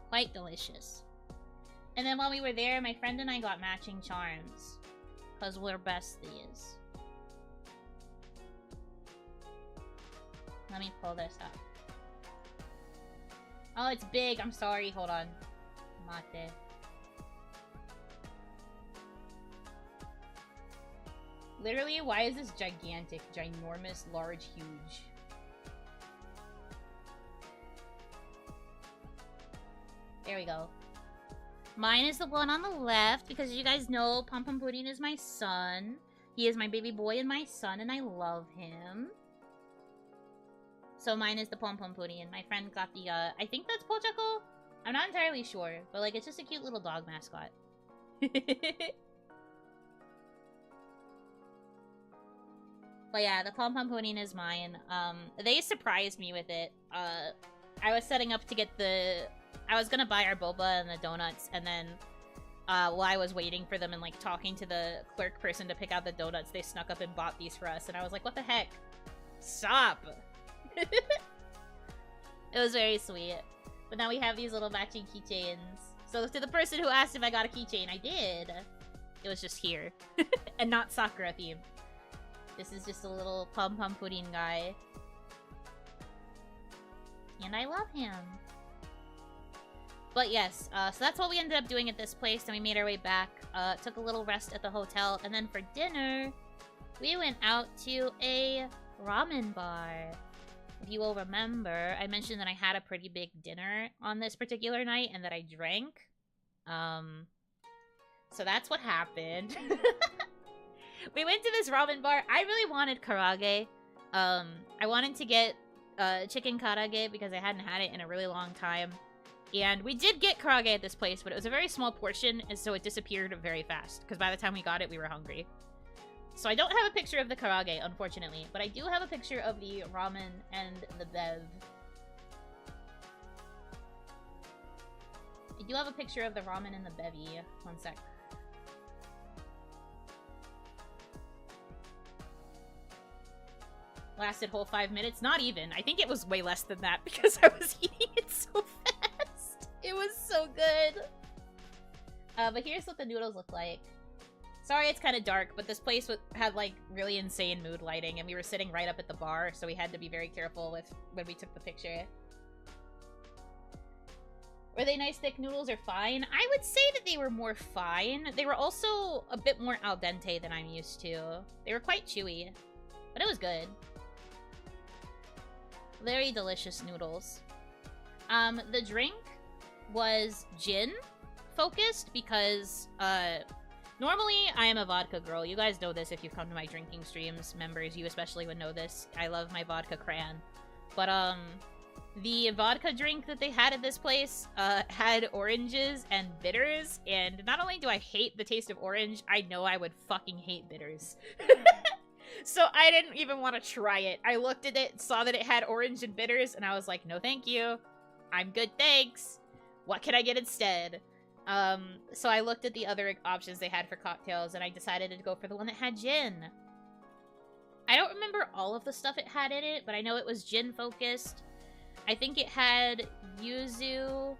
Quite delicious. And then while we were there, my friend and I got matching charms. Because we're besties. Let me pull this up. Oh, it's big. I'm sorry. Hold on. Mate. Literally, why is this gigantic, ginormous, large, huge? There we go. Mine is the one on the left, because you guys know Pom Pom Pudding is my son. He is my baby boy and my son, and I love him. So mine is the Pom Pom Pudding, and my friend got the, I think that's Pochako? I'm not entirely sure, but like, it's just a cute little dog mascot. But yeah, the Pom Pom Pudding is mine. They surprised me with it. I was setting up to get I was gonna buy our boba and the donuts, and then while I was waiting for them and like talking to the clerk person to pick out the donuts, they snuck up and bought these for us, and I was like, what the heck? Stop! It was very sweet. But now we have these little matching keychains. So to the person who asked if I got a keychain, I did. It was just here. And not Sakura themed. This is just a little Pom Pom Pudding guy. And I love him. But yes, so that's what we ended up doing at this place. Then we made our way back, took a little rest at the hotel, and then for dinner, we went out to a ramen bar. If you will remember, I mentioned that I had a pretty big dinner on this particular night and that I drank. So that's what happened. We went to this ramen bar. I really wanted karaage. I wanted to get chicken karaage because I hadn't had it in a really long time. And we did get karaage at this place, but it was a very small portion, and so it disappeared very fast. Because by the time we got it, we were hungry. So I don't have a picture of the karaage, unfortunately. But I do have a picture of the ramen and the bev. I do have a picture of the ramen and the bevy. One sec. Lasted whole 5 minutes. Not even. I think it was way less than that because I was eating it so fast. It was so good. But here's what the noodles look like. Sorry it's kind of dark, but this place had, like, really insane mood lighting, and we were sitting right up at the bar, so we had to be very careful with when we took the picture. Were they nice thick noodles or fine? I would say that they were more fine. They were also a bit more al dente than I'm used to. They were quite chewy, but it was good. Very delicious noodles. The drink was gin focused because, normally, I am a vodka girl. You guys know this if you've come to my drinking streams. Members, you especially would know this. I love my vodka cran. But, the vodka drink that they had at this place, had oranges and bitters. And not only do I hate the taste of orange, I know I would fucking hate bitters. So I didn't even want to try it. I looked at it, saw that it had orange and bitters, and I was like, no thank you. I'm good, thanks. What can I get instead? So I looked at the other options they had for cocktails, and I decided to go for the one that had gin. I don't remember all of the stuff it had in it, but I know it was gin-focused. I think it had yuzu.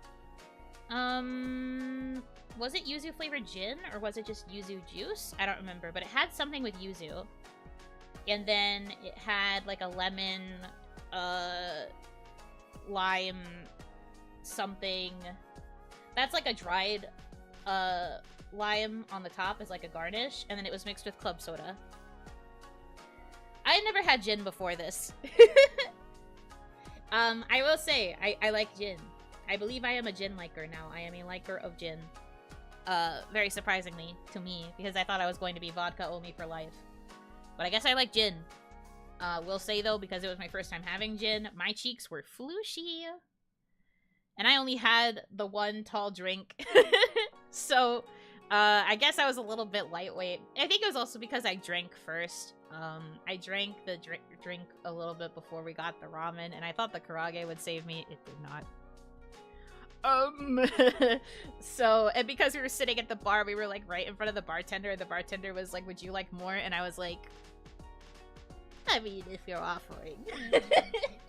Was it yuzu-flavored gin, or was it just yuzu juice? I don't remember, but it had something with yuzu. And then it had, like, a lemon, lime something. That's like a dried lime on the top as like a garnish, and then it was mixed with club soda. I had never had gin before this. I will say, I like gin. I believe I am a gin liker now. I am a liker of gin. Very surprisingly to me, because I thought I was going to be vodka only for life. But I guess I like gin. Will say though, because it was my first time having gin, my cheeks were flooshy. And I only had the one tall drink. So, I guess I was a little bit lightweight. I think it was also because I drank first. I drank the drink a little bit before we got the ramen, and I thought the karage would save me. It did not. So, and because we were sitting at the bar, we were, like, right in front of the bartender, and the bartender was like, would you like more? And I was like, I mean, if you're offering.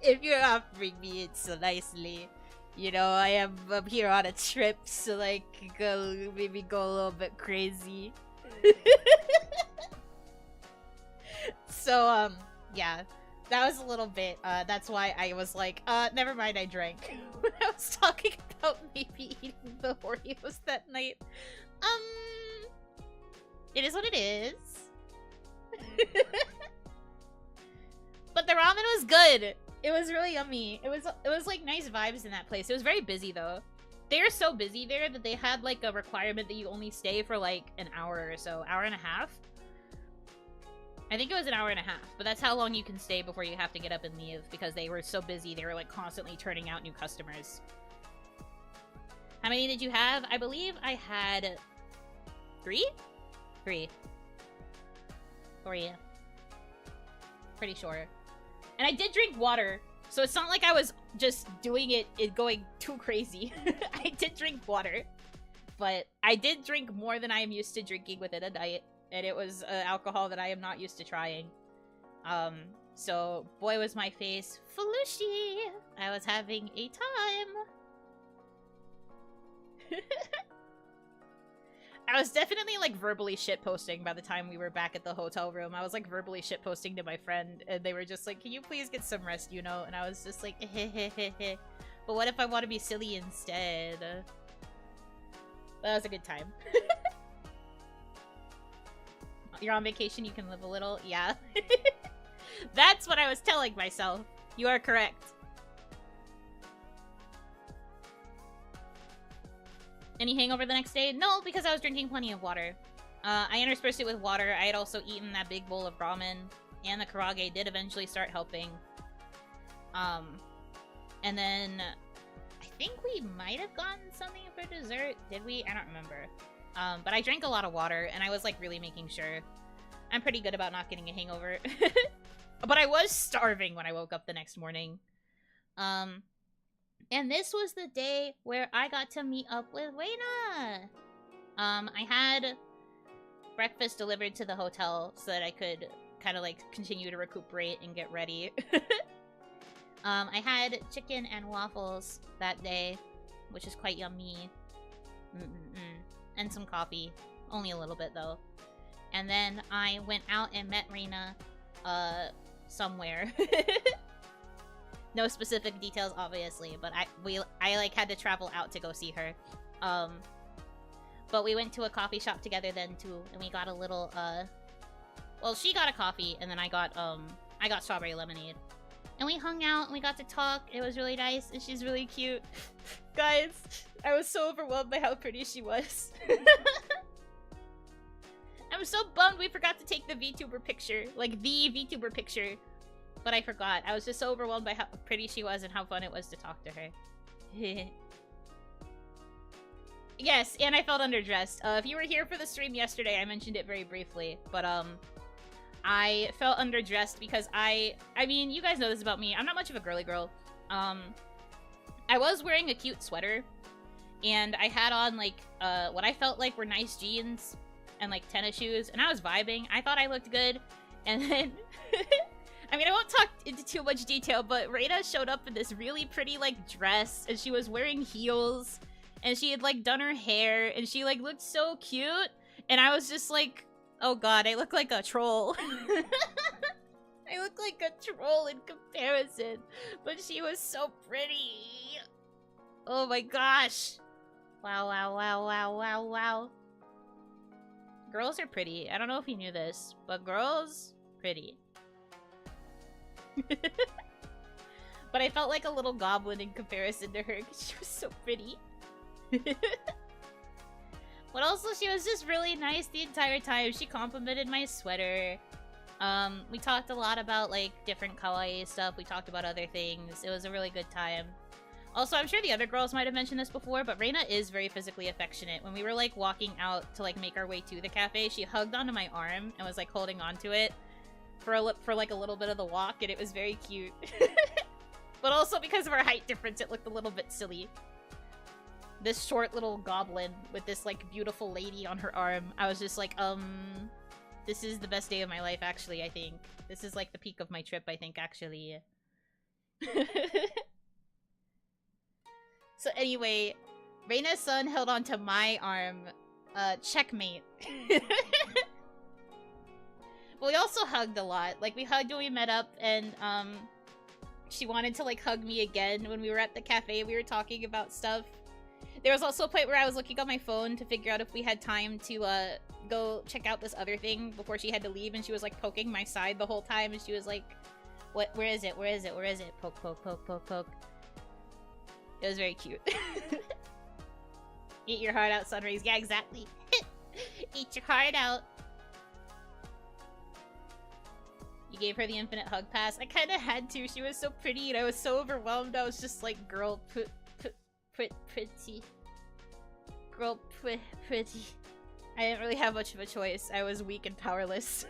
If you're offering me it so nicely. You know, I'm here on a trip, so, like, maybe go a little bit crazy. So, yeah. That was a little bit, that's why I was like, never mind, I drank. When I was talking about maybe eating the Oreos that night. It is what it is. But the ramen was good. It was really yummy. It was like nice vibes in that place. It was very busy though. They are so busy there that they had like a requirement that you only stay for like an hour or so, hour and a half. I think it was an hour and a half, but that's how long you can stay before you have to get up and leave because they were so busy. They were like constantly turning out new customers. How many did you have? I believe I had 3? 3. For you. Pretty sure. And I did drink water, so it's not like I was just doing it going too crazy. I did drink water, but I did drink more than I am used to drinking within a night, and it was alcohol that I am not used to trying. So boy was my face flushy. I was having a time. I was definitely, like, verbally shitposting by the time we were back at the hotel room. I was, like, verbally shitposting to my friend, and they were just like, can you please get some rest, Yuno? And I was just like, hehehehe. But what if I want to be silly instead? That was a good time. You're on vacation, you can live a little? Yeah. That's what I was telling myself. You are correct. Any hangover the next day? No, because I was drinking plenty of water. I interspersed it with water. I had also eaten that big bowl of ramen, and the karage did eventually start helping. And then I think we might have gotten something for dessert. Did we? I don't remember. But I drank a lot of water, and I was, like, really making sure. I'm pretty good about not getting a hangover. But I was starving when I woke up the next morning. And this was the day where I got to meet up with Raina. I had breakfast delivered to the hotel so that I could kind of, like, continue to recuperate and get ready. I had chicken and waffles that day, which is quite yummy. And some coffee. Only a little bit, though. and then I went out and met Raina, somewhere. No specific details, obviously, but I like had to travel out to go see her. But we went to a coffee shop together then too, and we got a little well, she got a coffee, and then I got strawberry lemonade. And we hung out and we got to talk. It was really nice, and she's really cute. Guys, I was so overwhelmed by how pretty she was. I'm so bummed we forgot to take the VTuber picture. Like, the VTuber picture. But I forgot. I was just so overwhelmed by how pretty she was and how fun it was to talk to her. Yes, and I felt underdressed. If you were here for the stream yesterday, I mentioned it very briefly. But, I felt underdressed because I mean, you guys know this about me. I'm not much of a girly girl. I was wearing a cute sweater. And I had on, like, what I felt like were nice jeans and, like, tennis shoes. And I was vibing. I thought I looked good. And then... I mean, I won't talk into too much detail, but Raina showed up in this really pretty, like, dress, and she was wearing heels, and she had, like, done her hair, and she, like, looked so cute, and I was just like, oh god, I look like a troll. I look like a troll in comparison, but she was so pretty. Oh my gosh. Wow, wow, wow, wow, wow, wow. Girls are pretty. I don't know if you knew this, but girls, pretty. But I felt like a little goblin in comparison to her because she was so pretty. But also, she was just really nice the entire time. She complimented my sweater. We talked a lot about, like, different kawaii stuff. We talked about other things. It was a really good time. Also, I'm sure the other girls might have mentioned this before, but Raina is very physically affectionate. When we were, like, walking out to, like, make our way to the cafe, she hugged onto my arm and was, like, holding onto it for like a little bit of the walk, and it was very cute. But also because of our height difference, it looked a little bit silly. This short little goblin with this, like, beautiful lady on her arm. I was just like, this is the best day of my life, actually, I think. This is, like, the peak of my trip, I think, actually. So anyway, Raina Sun held onto my arm. Checkmate. Well, we also hugged a lot. Like, we hugged when we met up, and, she wanted to, like, hug me again when we were at the cafe. We were talking about stuff. There was also a point where I was looking on my phone to figure out if we had time to, go check out this other thing before she had to leave, and she was, like, poking my side the whole time, and she was like, where is it? Where is it? Where is it? Poke, poke, poke, poke, poke. It was very cute. Eat your heart out, Sunrays. Yeah, exactly. Eat your heart out. You gave her the infinite hug pass. I kind of had to. She was so pretty, and I was so overwhelmed. I was just like, girl, pretty. Girl, pretty. I didn't really have much of a choice. I was weak and powerless.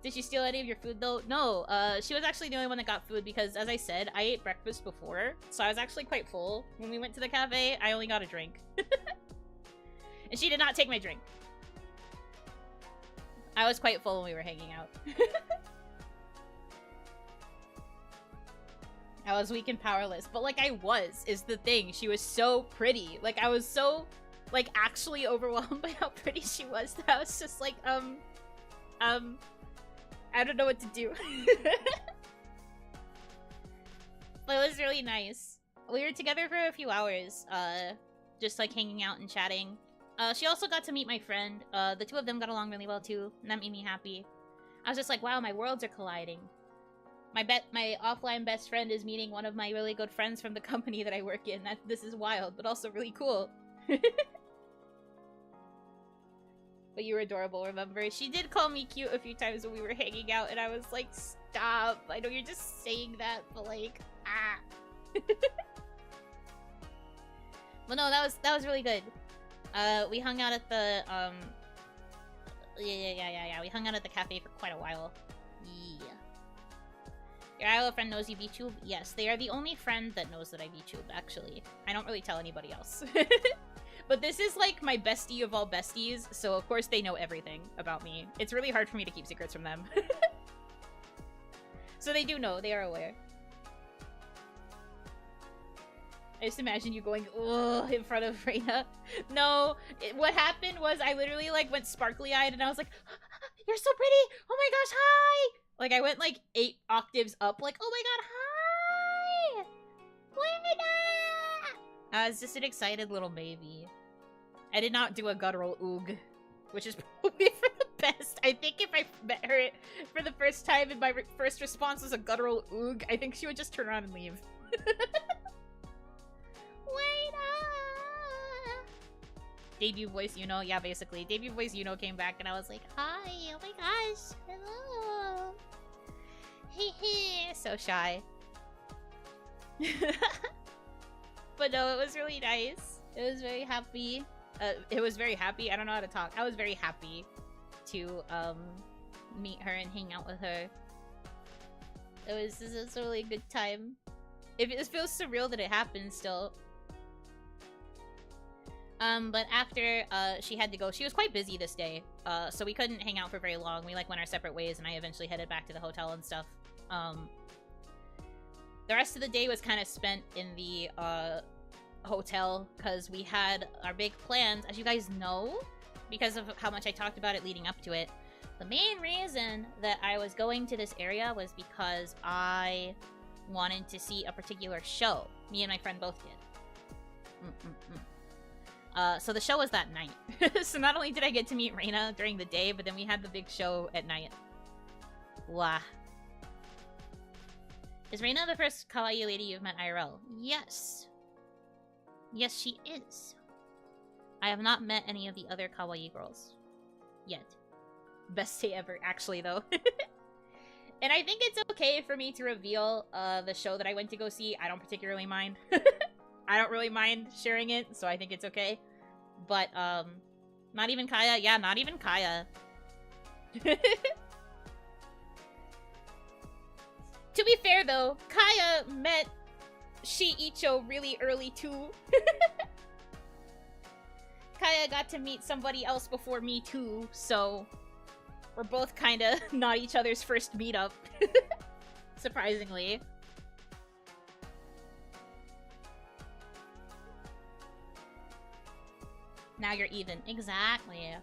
Did she steal any of your food, though? No, she was actually the only one that got food because, as I said, I ate breakfast before, so I was actually quite full. When we went to the cafe, I only got a drink. And she did not take my drink. I was quite full when we were hanging out. I was weak and powerless, but, like, I was, is the thing. She was so pretty. Like, I was so, like, actually overwhelmed by how pretty she was that I was just like, I don't know what to do. But it was really nice. We were together for a few hours, just, like, hanging out and chatting. She also got to meet my friend. The two of them got along really well, too, and that made me happy. I was just like, wow, my worlds are colliding. My offline best friend is meeting one of my really good friends from the company that I work in. This is wild, but also really cool. But you were adorable, remember? She did call me cute a few times when we were hanging out, and I was like, stop. I know you're just saying that, but like, ah. But no, that was really good. We hung out at the, yeah. We hung out at the cafe for quite a while. Yeah. Your Isla friend knows you VTube? Yes, they are the only friend that knows that I VTube, actually. I don't really tell anybody else. But this is, like, my bestie of all besties, so of course they know everything about me. It's really hard for me to keep secrets from them. So they do know, they are aware. I just imagine you going, ugh, in front of Raina. No, what happened was I literally, like, went sparkly-eyed and I was like, you're so pretty! Oh my gosh, hi! Like, I went, like, 8 octaves up, like, oh my god, hi! Raina! I was just an excited little baby. I did not do a guttural oog, which is probably for the best. I think if I met her for the first time and my first response was a guttural oog, I think she would just turn around and leave. Debut voice Yuno, yeah, basically. Debut voice Yuno came back and I was like, hi, oh my gosh, hello. Hey, hey, so shy. But no, it was really nice. It was very happy. I don't know how to talk. I was very happy to meet her and hang out with her. It was a really good time. It feels surreal that it happened still. But after she had to go, she was quite busy this day, so we couldn't hang out for very long. We like went our separate ways, and I eventually headed back to the hotel and stuff. The rest of the day was kind of spent in the hotel because we had our big plans, as you guys know, because of how much I talked about it leading up to it. The main reason that I was going to this area was because I wanted to see a particular show. Me and my friend both did. So the show was that night. So not only did I get to meet Raina during the day, but then we had the big show at night. Wah. Is Raina the first kawaii lady you've met IRL? Yes. Yes, she is. I have not met any of the other kawaii girls. Yet. Best day ever, actually, though. And I think it's okay for me to reveal the show that I went to go see. I don't particularly mind. I don't really mind sharing it, so I think it's okay. But, not even Kaya? Yeah, not even Kaya. To be fair, though, Kaya met Shiicho really early, too. Kaya got to meet somebody else before me, too, so we're both kinda not each other's first meetup. Surprisingly. Now you're even. Exactly.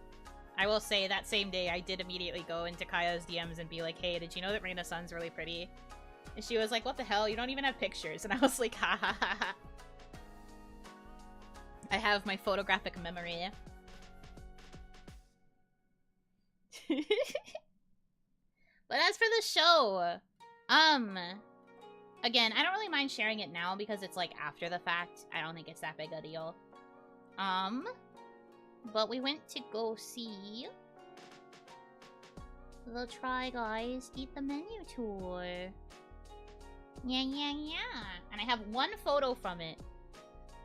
I will say that same day I did immediately go into Kaya's DMs and be like, hey, did you know that Raina Sun's really pretty? And she was like, what the hell? You don't even have pictures. And I was like, ha ha ha ha. I have my photographic memory. But as for the show, again, I don't really mind sharing it now because it's like after the fact. I don't think it's that big a deal. But we went to go see the Try Guys Eat the Menu tour. Yeah, yeah, yeah. And I have one photo from it.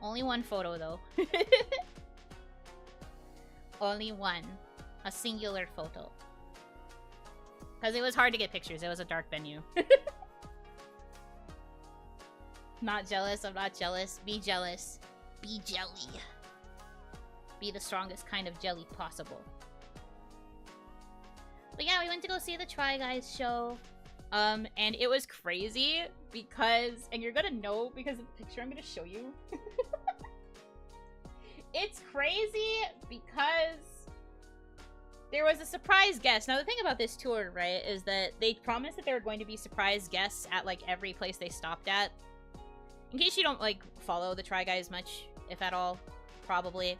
Only one photo, though. Only one. A singular photo. Because it was hard to get pictures. It was a dark venue. Not jealous. I'm not jealous. Be jealous. Be jelly. Be the strongest kind of jelly possible. But yeah, we went to go see the Try Guys show. And it was crazy because, and you're gonna know because of the picture I'm gonna show you. It's crazy because there was a surprise guest. Now the thing about this tour, right, is that they promised that there were going to be surprise guests at like every place they stopped at. In case you don't like follow the Try Guys much, if at all, probably.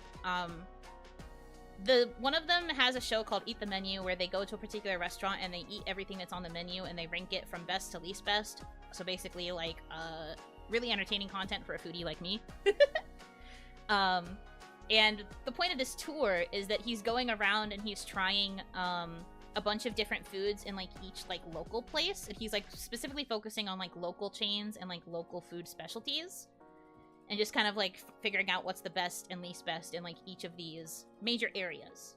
One of them has a show called Eat the Menu where they go to a particular restaurant and they eat everything that's on the menu and they rank it from best to least best. So basically like really entertaining content for a foodie like me. And the point of this tour is that he's going around and he's trying a bunch of different foods in like each like local place, and he's like specifically focusing on like local chains and like local food specialties. And just kind of, like, figuring out what's the best and least best in, like, each of these major areas.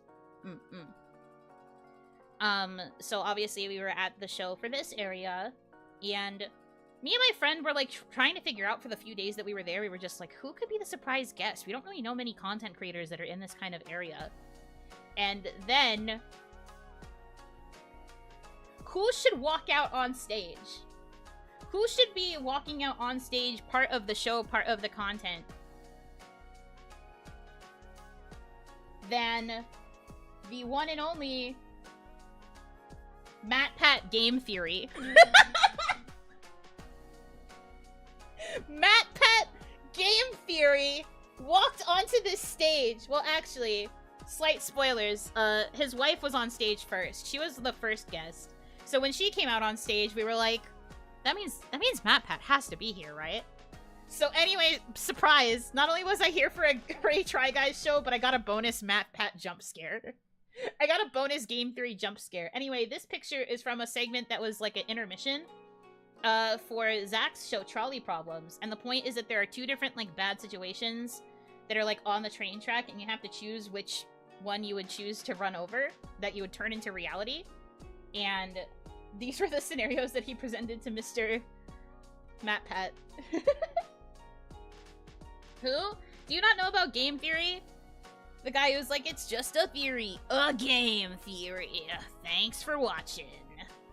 So obviously we were at the show for this area, and me and my friend were, like, trying to figure out for the few days that we were there, we were just like, who could be the surprise guest? We don't really know many content creators that are in this kind of area. And then, who should walk out on stage? who should be walking out on stage, part of the show, part of the content, than the one and only MatPat Game Theory. MatPat Game Theory walked onto this stage. Well, actually, slight spoilers. His wife was on stage first. She was the first guest. So when she came out on stage, we were like, that means MatPat has to be here, right? So anyway, surprise. Not only was I here for a Try Guys show, but I got a bonus MatPat jump scare. I got a bonus Game Theory jump scare. Anyway, this picture is from a segment that was like an intermission for Zach's show, Trolley Problems. And the point is that there are two different like bad situations that are like on the train track, and you have to choose which one you would choose to run over that you would turn into reality. And these were the scenarios that he presented to Mr. MatPat. Who? Do you not know about Game Theory? The guy who's like, it's just a theory. A game theory. Thanks for watching.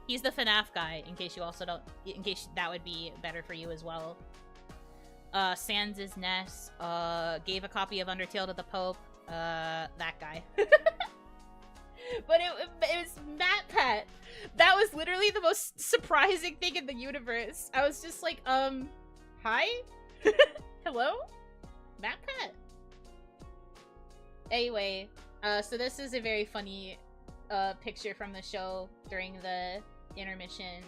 He's the FNAF guy, in case you also don't... In case that would be better for you as well. Sans' Ness. Gave a copy of Undertale to the Pope. That guy. But it was MatPat. That was literally the most surprising thing in the universe. I was just like, hi? Hello? MatPat? Anyway, so this is a very funny picture from the show during the intermission.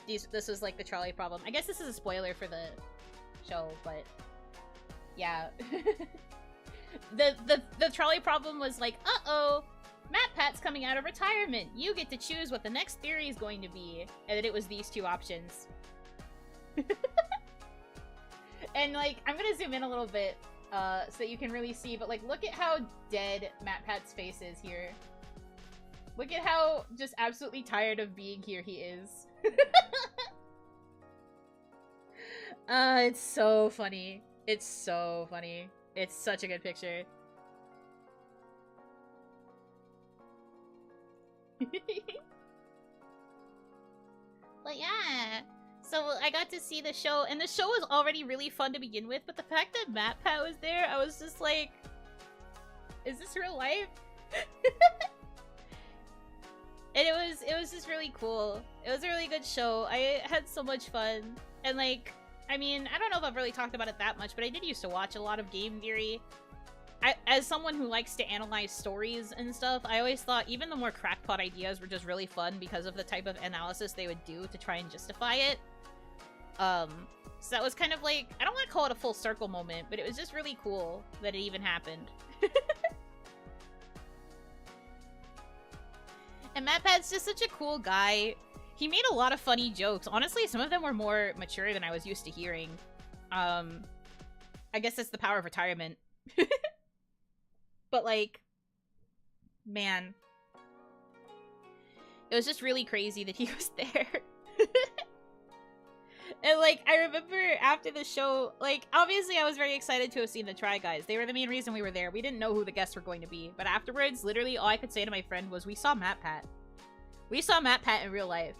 This was like the trolley problem. I guess this is a spoiler for the show, but yeah. The trolley problem was like, uh-oh, MatPat's coming out of retirement. You get to choose what the next theory is going to be. And then it was these two options. And like, I'm gonna zoom in a little bit so that you can really see, but like, look at how dead MatPat's face is here. Look at how just absolutely tired of being here he is. It's so funny. It's so funny. It's such a good picture. But yeah, so I got to see the show, and the show was already really fun to begin with, but the fact that MatPat was there, I was just like, is this real life? And it was just really cool. It was a really good show. I had so much fun. And like, I mean, I don't know if I've really talked about it that much, but I did used to watch a lot of game theory. As someone who likes to analyze stories and stuff, I always thought even the more crackpot ideas were just really fun because of the type of analysis they would do to try and justify it. So that was kind of like, I don't want to call it a full circle moment, but it was just really cool that it even happened. And MatPat's just such a cool guy. He made a lot of funny jokes. Honestly, some of them were more mature than I was used to hearing. I guess that's the power of retirement. But like, man. It was just really crazy that he was there. And like, I remember after the show, like, obviously I was very excited to have seen the Try Guys. They were the main reason we were there. We didn't know who the guests were going to be. But afterwards, literally all I could say to my friend was, we saw MatPat. We saw MatPat in real life.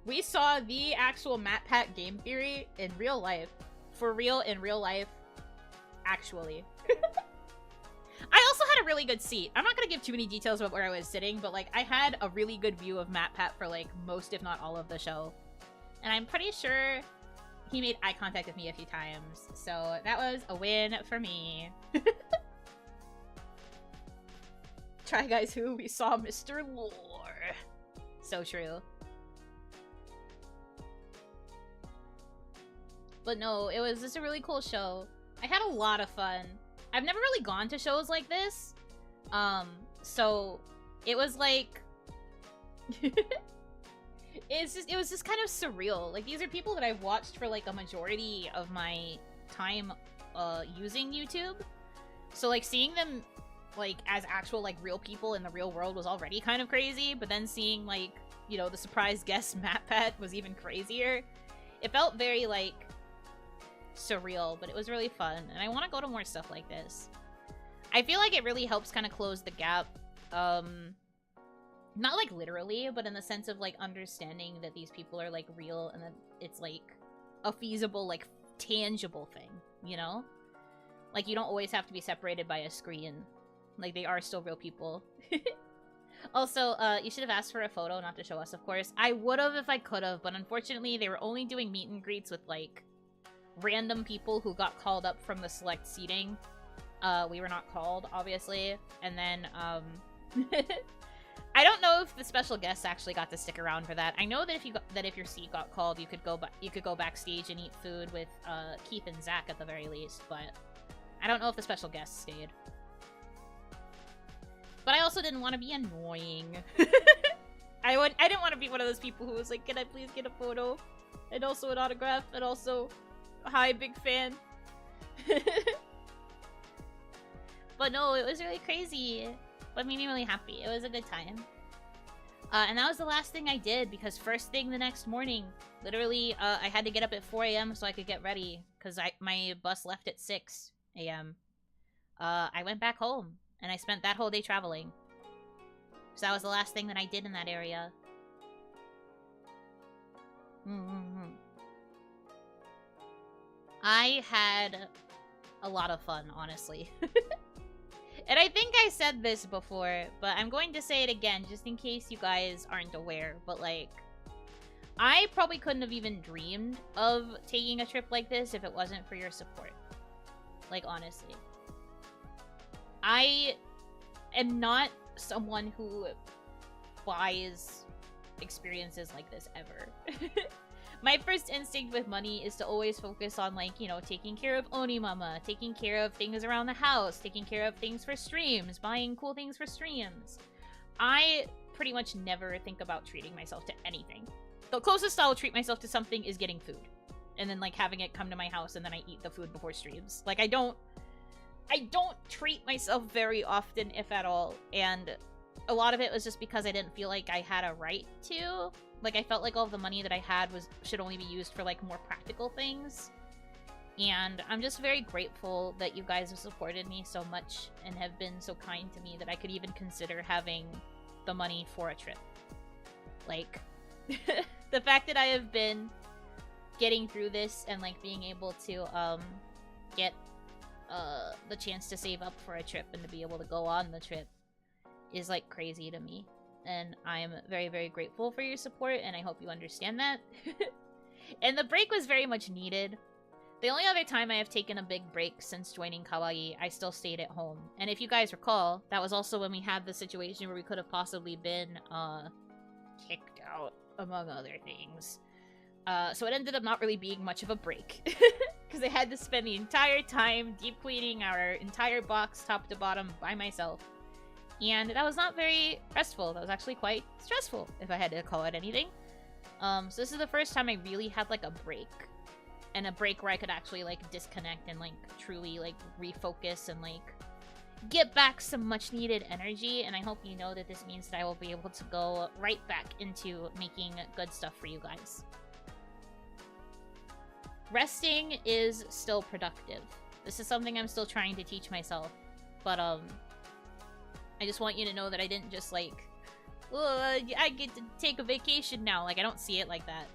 We saw the actual MatPat game theory in real life. For real, in real life. Actually. I also had a really good seat. I'm not gonna give too many details about where I was sitting, but like, I had a really good view of MatPat for like most, if not all, of the show. And I'm pretty sure he made eye contact with me a few times. So that was a win for me. Try Guys who? We saw Mr. Lore. So true. But no, it was just a really cool show. I had a lot of fun. I've never really gone to shows like this. So it was like... it was just kind of surreal. Like, these are people that I've watched for like a majority of my time using YouTube. So like, seeing them like as actual like real people in the real world was already kind of crazy, but then seeing like, you know, the surprise guest MatPat was even crazier. It felt very like surreal, but it was really fun, and I want to go to more stuff like this. I feel like it really helps kind of close the gap not like literally, but in the sense of like understanding that these people are like real and that it's like a feasible, like tangible thing, you know? Like you don't always have to be separated by a screen. Like they are still real people. Also, you should have asked for a photo, not to show us, of course. I would have if I could have, but unfortunately they were only doing meet and greets with like random people who got called up from the select seating. We were not called, obviously. And then, I don't know if the special guests actually got to stick around for that. I know that if your seat got called, you could go backstage and eat food with Keith and Zach at the very least, but I don't know if the special guests stayed. But I also didn't want to be annoying. I didn't want to be one of those people who was like, "Can I please get a photo? And also an autograph, and also, hi, big fan." But no, it was really crazy. But made me really happy. It was a good time. And that was the last thing I did, because first thing the next morning, literally, I had to get up at 4 a.m. so I could get ready, because my bus left at 6 a.m. I went back home, and I spent that whole day traveling. So that was the last thing that I did in that area. I had a lot of fun, honestly. And I think I said this before, but I'm going to say it again, just in case you guys aren't aware. But, like, I probably couldn't have even dreamed of taking a trip like this if it wasn't for your support. Like, honestly. I am not someone who buys experiences like this ever. My first instinct with money is to always focus on, like, you know, taking care of Onimama, taking care of things around the house, taking care of things for streams, buying cool things for streams. I pretty much never think about treating myself to anything. The closest I'll treat myself to something is getting food. And then, like, having it come to my house and then I eat the food before streams. Like, I don't treat myself very often, if at all. And a lot of it was just because I didn't feel like I had a right to. Like, I felt like all of the money that I had should only be used for, like, more practical things. And I'm just very grateful that you guys have supported me so much and have been so kind to me that I could even consider having the money for a trip. Like, the fact that I have been getting through this and, like, being able to, get, the chance to save up for a trip and to be able to go on the trip is, like, crazy to me. And I'm very, very grateful for your support, and I hope you understand that. And the break was very much needed. The only other time I have taken a big break since joining Kawaii, I still stayed at home. And if you guys recall, that was also when we had the situation where we could have possibly been, kicked out, among other things. So it ended up not really being much of a break. Because I had to spend the entire time deep cleaning our entire box top to bottom by myself. And that was not very restful. That was actually quite stressful, if I had to call it anything. So this is the first time I really had, like, a break. And a break where I could actually, like, disconnect and, like, truly, like, refocus and, like, get back some much-needed energy. And I hope you know that this means that I will be able to go right back into making good stuff for you guys. Resting is still productive. This is something I'm still trying to teach myself. But, I just want you to know that I didn't just, like, I get to take a vacation now. Like, I don't see it like that.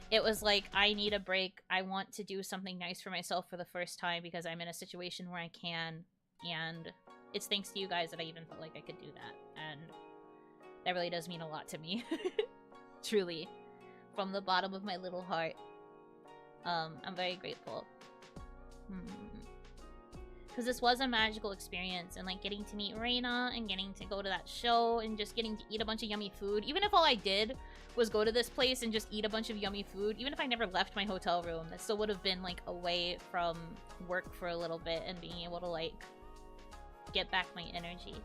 It was like, I need a break. I want to do something nice for myself for the first time because I'm in a situation where I can. And it's thanks to you guys that I even felt like I could do that. And that really does mean a lot to me. Truly. From the bottom of my little heart. I'm very grateful. Because this was a magical experience, and, like, getting to meet Raina, and getting to go to that show, and just getting to eat a bunch of yummy food. Even if all I did was go to this place and just eat a bunch of yummy food, even if I never left my hotel room, that still would have been, like, away from work for a little bit, and being able to, like, get back my energy.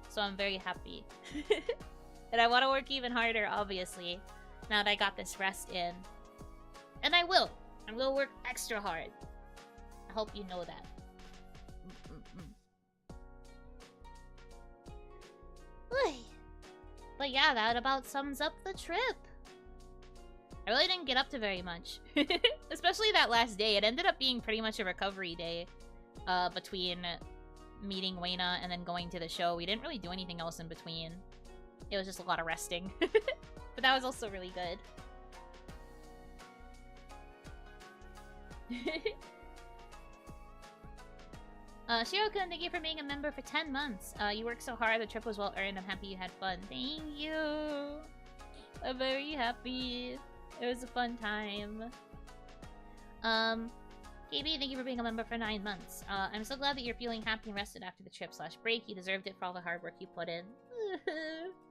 So I'm very happy. And I want to work even harder, obviously, now that I got this rest in. And I will. I will work extra hard. I hope you know that. But yeah, that about sums up the trip. I really didn't get up to very much. Especially that last day. It ended up being pretty much a recovery day. Between meeting Waina and then going to the show. We didn't really do anything else in between. It was just a lot of resting. But that was also really good. Shiro-kun, thank you for being a member for 10 months. You worked so hard, the trip was well earned. I'm happy you had fun. Thank you. I'm very happy. It was a fun time. KB, thank you for being a member for 9 months. I'm so glad that you're feeling happy and rested after the trip/break. You deserved it for all the hard work you put in.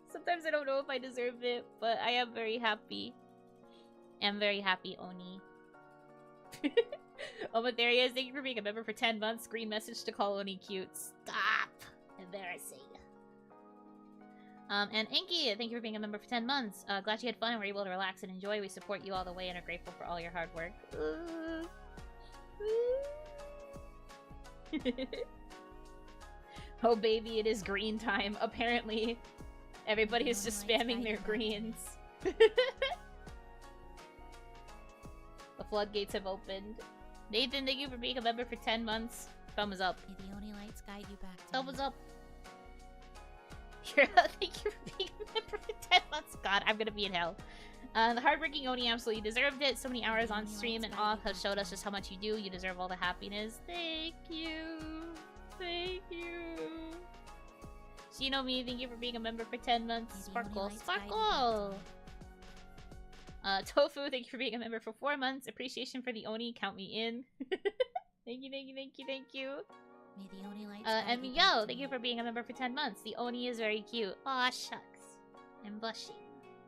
Sometimes I don't know if I deserve it, but I am very happy. I'm very happy, Oni. Oh, but there he is. Thank you for being a member for 10 months. Green message to call Oni cute. Stop! Embarrassing. And Inky, thank you for being a member for 10 months. Glad you had fun and were able to relax and enjoy. We support you all the way and are grateful for all your hard work. Oh baby, it is green time. Apparently, everybody is just spamming their greens. The floodgates have opened. Nathan, thank you for being a member for 10 months. Thumbs up. May the Oni lights guide you back to Thumbs me. up. Thank you for being a member for 10 months. God, I'm gonna be in hell. The hardworking Oni absolutely deserved it. So many hours on stream and off have showed us just how much you do. You deserve all the happiness. Thank you. Thank you. Shinomi, thank you for being a member for 10 months. Sparkle. Sparkle! Tofu, thank you for being a member for 4 months. Appreciation for the Oni. Count me in. Thank you, thank you, thank you, thank you. May the Oni lights And Mio, thank you for being a member for 10 months. The Oni is very cute. Aw, shucks. I'm blushing.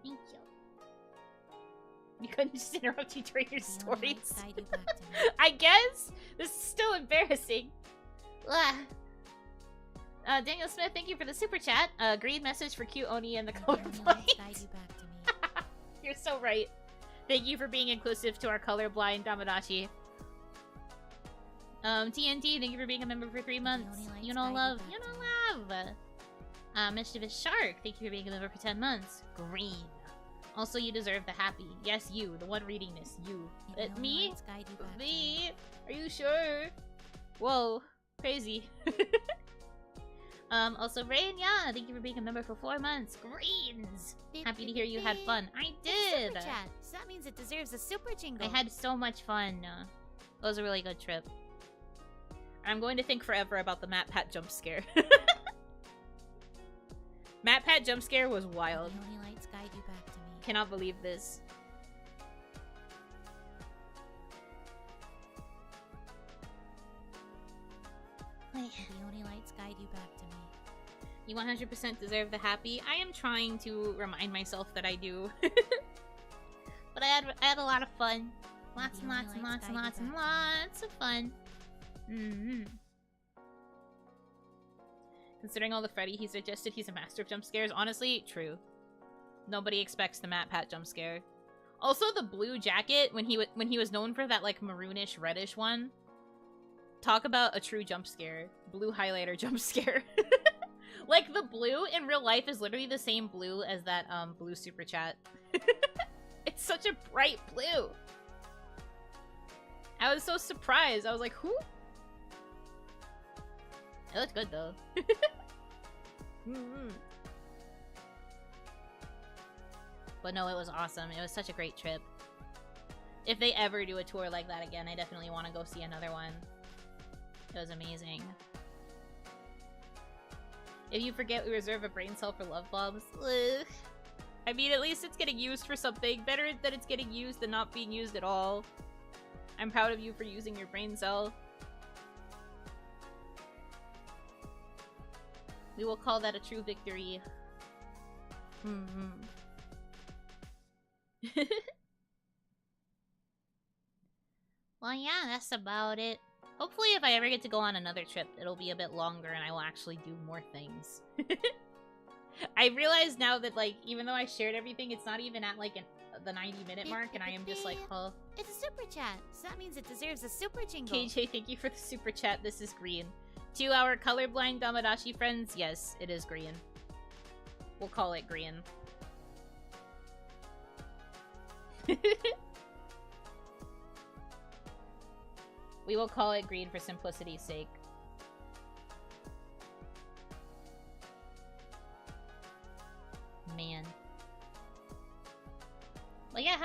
Thank you. You couldn't just interrupt you during your stories. I guess? This is still embarrassing. Daniel Smith, thank you for the super chat. Green message for cute Oni and the colorblind. You're so right. Thank you for being inclusive to our colorblind Damadashi. TNT, thank you for being a member for 3 months. You know love. You know love. Mischievous Shark, thank you for being a member for 10 months. Green. Also, you deserve the happy. Yes, you. The one reading this. You. Me? Me? Are you sure? Whoa. Crazy. Also, Raina, thank you for being a member for 4 months. Greens! Happy to hear you had fun. I did! Super chat. So that means it deserves a super jingle. I had so much fun. It was a really good trip. I'm going to think forever about the Matt Pat jump scare. Matt Pat jump scare was wild. The Oni lights guide you back to me. Cannot believe this. The Oni lights guide you back to me. You 100% deserve the happy. I am trying to remind myself that I do. But I had a lot of fun. Lots and lots and lots and lots and lots of fun. Considering all the Freddy he suggested, he's a master of jump scares. Honestly, true. Nobody expects the Matt Pat jump scare. Also, the blue jacket, when he was known for that like maroonish reddish one. Talk about a true jump scare. Blue highlighter jump scare. Like, the blue in real life is literally the same blue as that blue super chat. It's such a bright blue. I was so surprised. I was like, who? It looked good, though. But no, it was awesome. It was such a great trip. If they ever do a tour like that again, I definitely want to go see another one. It was amazing. If you forget, we reserve a brain cell for love bombs. Ugh. I mean, at least it's getting used for something. Better that it's getting used than not being used at all. I'm proud of you for using your brain cell. We will call that a true victory. Well, yeah, that's about it. Hopefully, if I ever get to go on another trip, it'll be a bit longer and I will actually do more things. I realize now that, like, even though I shared everything, it's not even at, like, the 90-minute mark, and I am just like, huh? It's a super chat, so that means it deserves a super jingle. KJ, thank you for the super chat. This is green. To our colorblind Damadashi friends, yes, it is green. We'll call it green. We will call it green for simplicity's sake.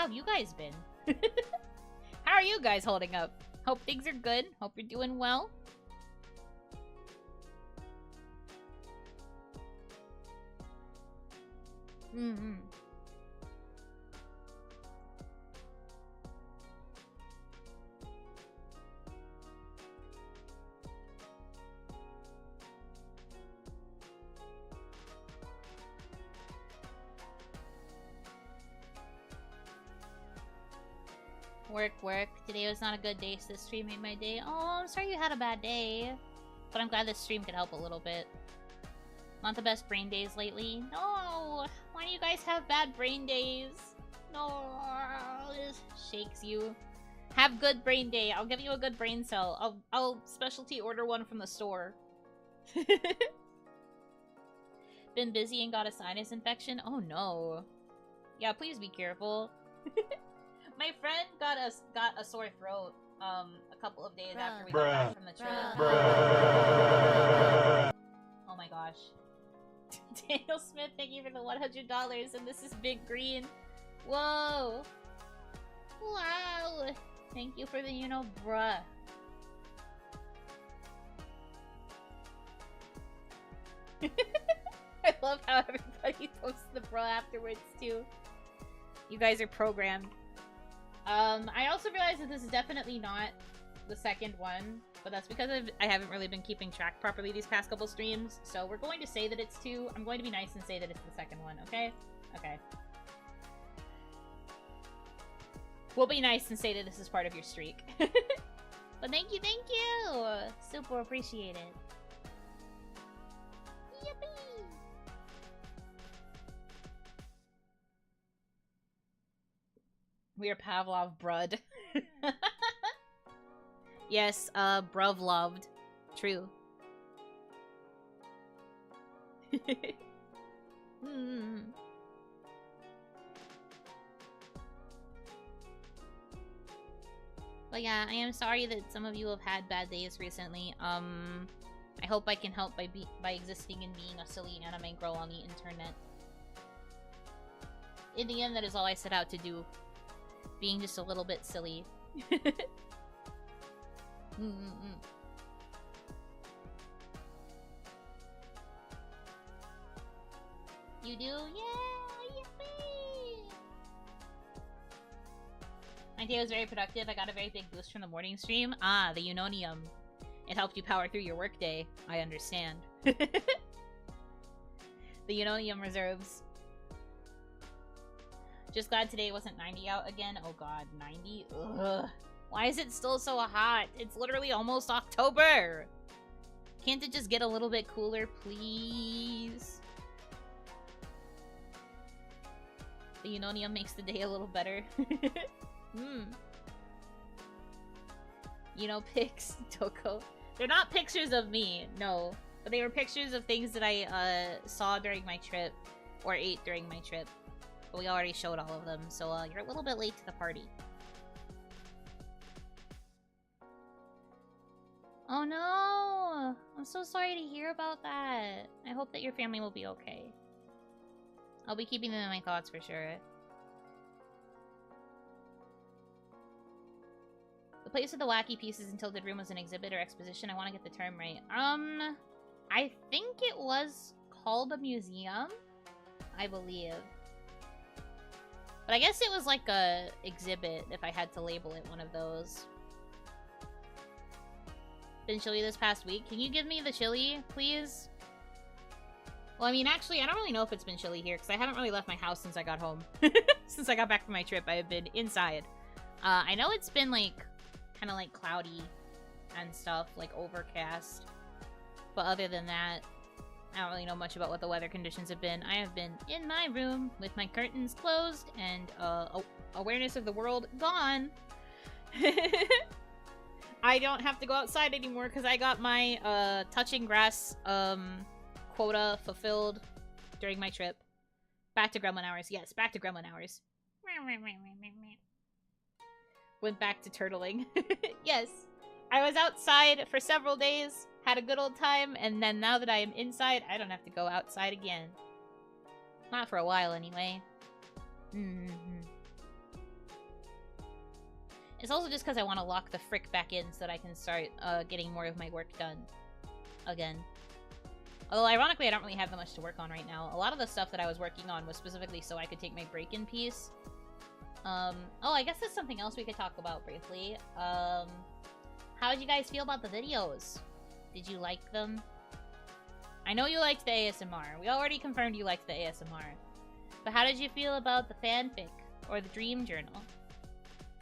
how have you guys been? How are you guys holding up? Hope things are good. Hope you're doing well. Work. Today was not a good day, so this stream made my day. Oh, I'm sorry you had a bad day. But I'm glad this stream could help a little bit. Not the best brain days lately. No! Why do you guys have bad brain days? No, it shakes you. Have good brain day. I'll give you a good brain cell. I'll specialty order one from the store. Been busy and got a sinus infection? Oh no. Yeah, please be careful. My friend got a sore throat a couple of days after we got back from the trip. Oh my gosh. Daniel Smith, thank you for the $100, and this is Big Green. Whoa. Wow. Thank you for the, you know, bruh. I love how everybody posts the bruh afterwards, too. You guys are programmed. I also realized that this is definitely not the second one, but that's because I haven't really been keeping track properly these past couple streams, so we're going to say that it's 2. I'm going to be nice and say that it's the second one, okay? Okay. We'll be nice and say that this is part of your streak. But thank you! Super appreciate it. Yippee! We are Pavlov brud. Yes, bruv loved. True. But yeah, I am sorry that some of you have had bad days recently. I hope I can help by existing and being a silly anime girl on the internet. In the end, that is all I set out to do. Being just a little bit silly. You do? Yeah! Yippee! My day was very productive. I got a very big boost from the morning stream. Ah, the Unonium. It helped you power through your workday. I understand. The Unonium reserves. Just glad today wasn't 90 out again. Oh god, 90? Ugh. Why is it still so hot? It's literally almost October! Can't it just get a little bit cooler, please? The Unonium makes the day a little better. You know, pics, Toko. They're not pictures of me, no. But they were pictures of things that I saw during my trip. Or ate during my trip. But we already showed all of them, so you're a little bit late to the party. Oh no! I'm so sorry to hear about that. I hope that your family will be okay. I'll be keeping them in my thoughts for sure. The place with the wacky pieces in Tilted Room was an exhibit or exposition. I want to get the term right. I think it was called a museum, I believe. But I guess it was like a exhibit, if I had to label it one of those. Been chilly this past week. Can you give me the chili, please? Well, I mean, actually, I don't really know if it's been chilly here, because I haven't really left my house since I got home. Since I got back from my trip, I have been inside. I know it's been, like, kind of, like, cloudy and stuff, like, overcast. But other than that, I don't really know much about what the weather conditions have been. I have been in my room with my curtains closed and awareness of the world gone. I don't have to go outside anymore because I got my touching grass quota fulfilled during my trip. Back to gremlin hours. Yes, back to gremlin hours. Went back to turtling. Yes. I was outside for several days, had a good old time, and then now that I am inside, I don't have to go outside again. Not for a while, anyway. It's also just because I want to lock the frick back in so that I can start getting more of my work done again. Although, ironically, I don't really have that much to work on right now. A lot of the stuff that I was working on was specifically so I could take my break in peace. Oh, I guess that's something else we could talk about briefly. How did you guys feel about the videos? Did you like them? I know you liked the ASMR. We already confirmed you liked the ASMR. But how did you feel about the fanfic or the dream journal?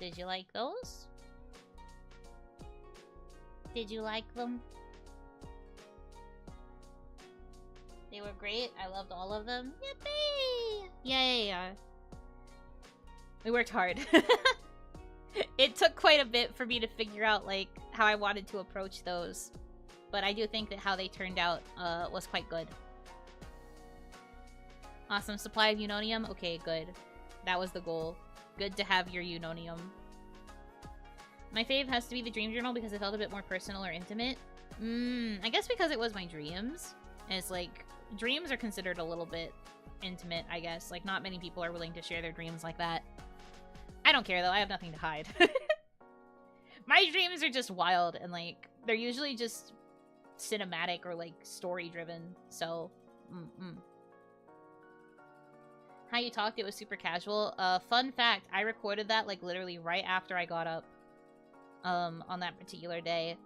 Did you like those? Did you like them? They were great. I loved all of them. Yippee! Yay! We worked hard. It took quite a bit for me to figure out, like, how I wanted to approach those. But I do think that how they turned out was quite good. Awesome supply of Unonium? Okay, good. That was the goal. Good to have your Unonium. My fave has to be the dream journal because it felt a bit more personal or intimate. I guess because it was my dreams. And it's like, dreams are considered a little bit intimate, I guess. Like, not many people are willing to share their dreams like that. I don't care, though. I have nothing to hide. My dreams are just wild, and, like, they're usually just cinematic or, like, story-driven. So, How you talked, it was super casual. Fun fact, I recorded that, like, literally right after I got up, on that particular day.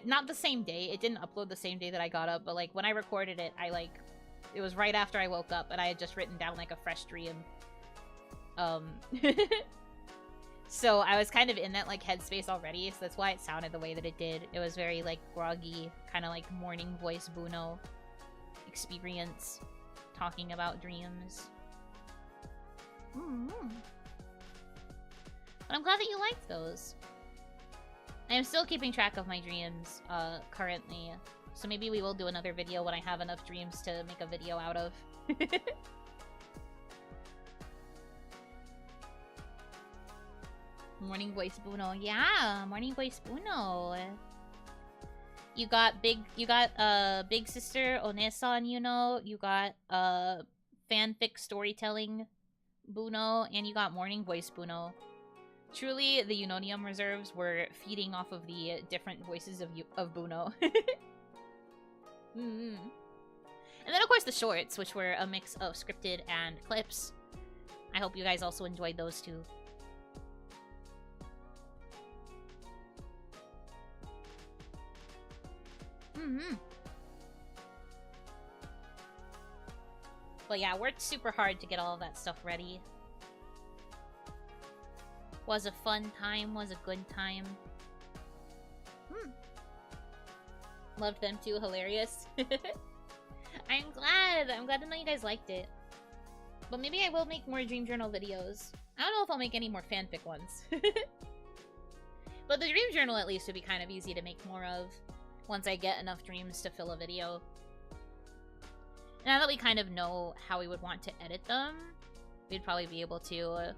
Not the same day. It didn't upload the same day that I got up, but, like, when I recorded it, it was right after I woke up, and I had just written down, like, a fresh dream. So I was kind of in that, like, headspace already, so that's why it sounded the way that it did. It was very, like, groggy, kind of like morning voice Buno experience, talking about dreams. But I'm glad that you liked those. I am still keeping track of my dreams, currently, so maybe we will do another video when I have enough dreams to make a video out of. Morning voice Buno. Yeah, morning voice Buno. You got big sister Onesan, you know. You got fanfic storytelling Buno, and you got morning voice Buno. Truly, the Unonium reserves were feeding off of the different voices of Buno. And then, of course, the shorts, which were a mix of scripted and clips. I hope you guys also enjoyed those too. But yeah, worked super hard to get all of that stuff ready. Was a fun time, was a good time. Loved them too, hilarious. I'm glad to know you guys liked it. But maybe I will make more Dream Journal videos. I don't know if I'll make any more fanfic ones. But the Dream Journal at least would be kind of easy to make more of once I get enough dreams to fill a video. Now that we kind of know how we would want to edit them, we'd probably be able to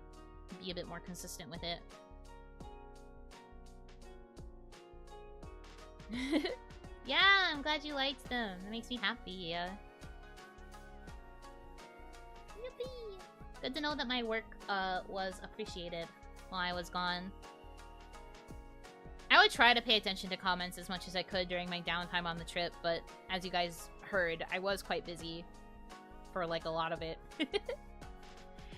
be a bit more consistent with it. Yeah, I'm glad you liked them. That makes me happy. Yippee! Good to know that my work was appreciated while I was gone. I would try to pay attention to comments as much as I could during my downtime on the trip, but as you guys heard, I was quite busy for, like, a lot of it.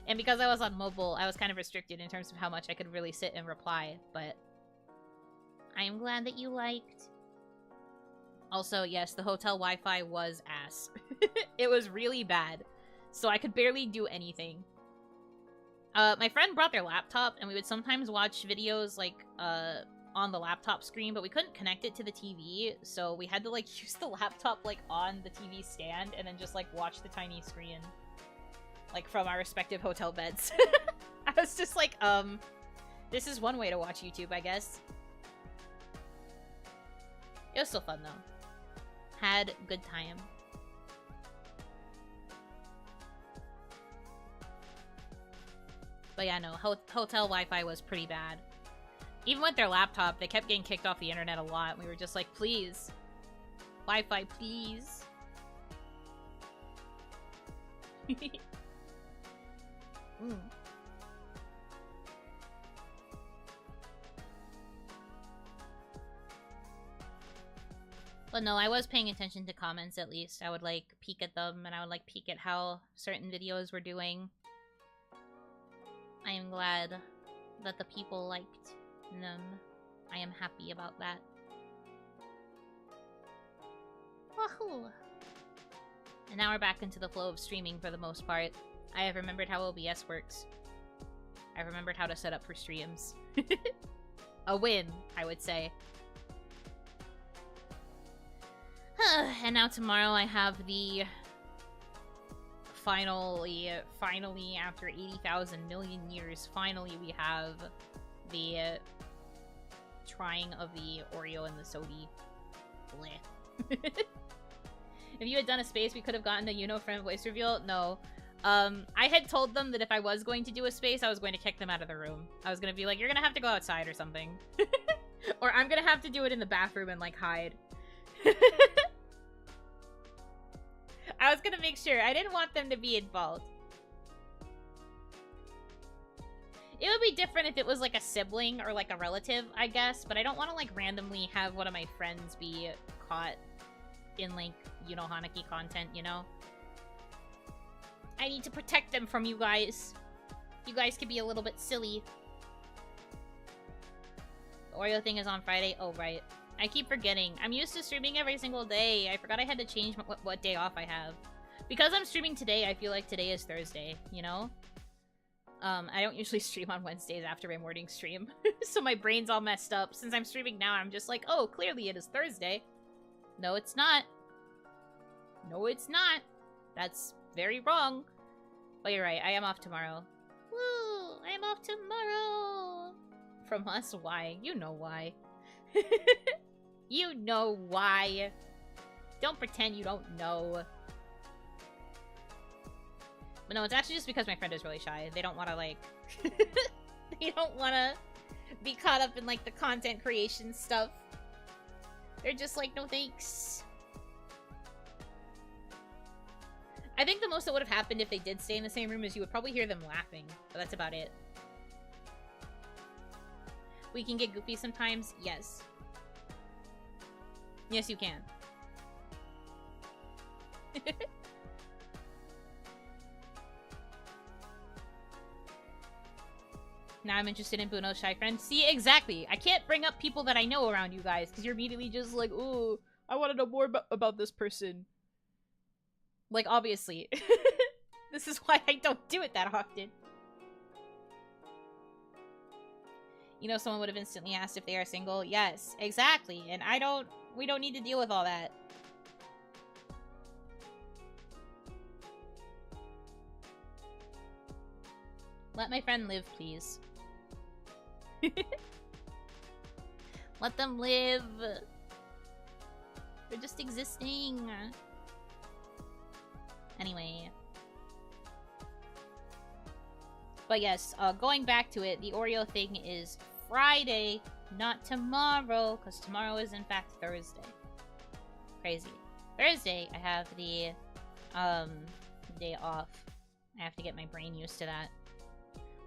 And because I was on mobile, I was kind of restricted in terms of how much I could really sit and reply, but I am glad that you liked. Also, yes, the hotel Wi-Fi was ass. It was really bad, so I could barely do anything. My friend brought their laptop, and we would sometimes watch videos, like, on the laptop screen, but we couldn't connect it to the TV, so we had to, like, use the laptop, like, on the TV stand, and then just, like, watch the tiny screen, like, from our respective hotel beds. I was just like, this is one way to watch YouTube, I guess. It was still fun, though. Had good time. But yeah, no, hotel Wi-Fi was pretty bad. Even with their laptop, they kept getting kicked off the internet a lot. We were just like, please. Wi-Fi, please. But no, I was paying attention to comments at least. I would, like, peek at them, and I would, like, peek at how certain videos were doing. I am glad that the people liked them. I am happy about that. Wahoo! And now we're back into the flow of streaming for the most part. I have remembered how OBS works. I remembered how to set up for streams. A win, I would say. And now tomorrow I have the finally after 80,000 million years, finally we have the trying of the Oreo and the Sodi. Bleh. If you had done a space, we could have gotten a Yuno friend voice reveal. No. I had told them that if I was going to do a space, I was going to kick them out of the room. I was going to be like, you're going to have to go outside or something. Or I'm going to have to do it in the bathroom and, like, hide. I was going to make sure. I didn't want them to be involved. It would be different if it was, like, a sibling or, like, a relative, I guess. But I don't want to, like, randomly have one of my friends be caught in, like, Yuno Hanaki content, you know? I need to protect them from you guys. You guys could be a little bit silly. The Oreo thing is on Friday. Oh, right. I keep forgetting. I'm used to streaming every single day. I forgot I had to change what day off I have. Because I'm streaming today, I feel like today is Thursday, you know? I don't usually stream on Wednesdays after my morning stream. So my brain's all messed up. Since I'm streaming now, I'm just like, oh, clearly it is Thursday. No, it's not. No, it's not. That's very wrong. But you're right, I am off tomorrow. Woo! I'm off tomorrow! From us, why? You know why. You know why. Don't pretend you don't know. But no, it's actually just because my friend is really shy. They don't want to, like... they don't want to be caught up in, like, the content creation stuff. They're just like, no thanks. I think the most that would have happened if they did stay in the same room is you would probably hear them laughing. But that's about it. We can get goofy sometimes? Yes. Yes, you can. Now I'm interested in Buno's shy friend. See, exactly. I can't bring up people that I know around you guys, because you're immediately just like, ooh, I want to know more about this person. Like, obviously. This is why I don't do it that often. You know, someone would have instantly asked if they are single. Yes, exactly. And we don't need to deal with all that. Let my friend live, please. Let them live. They're just existing. Anyway. But yes, going back to it, the Oreo thing is Friday, not tomorrow, because tomorrow is in fact Thursday. Crazy. Thursday, I have the day off. I have to get my brain used to that.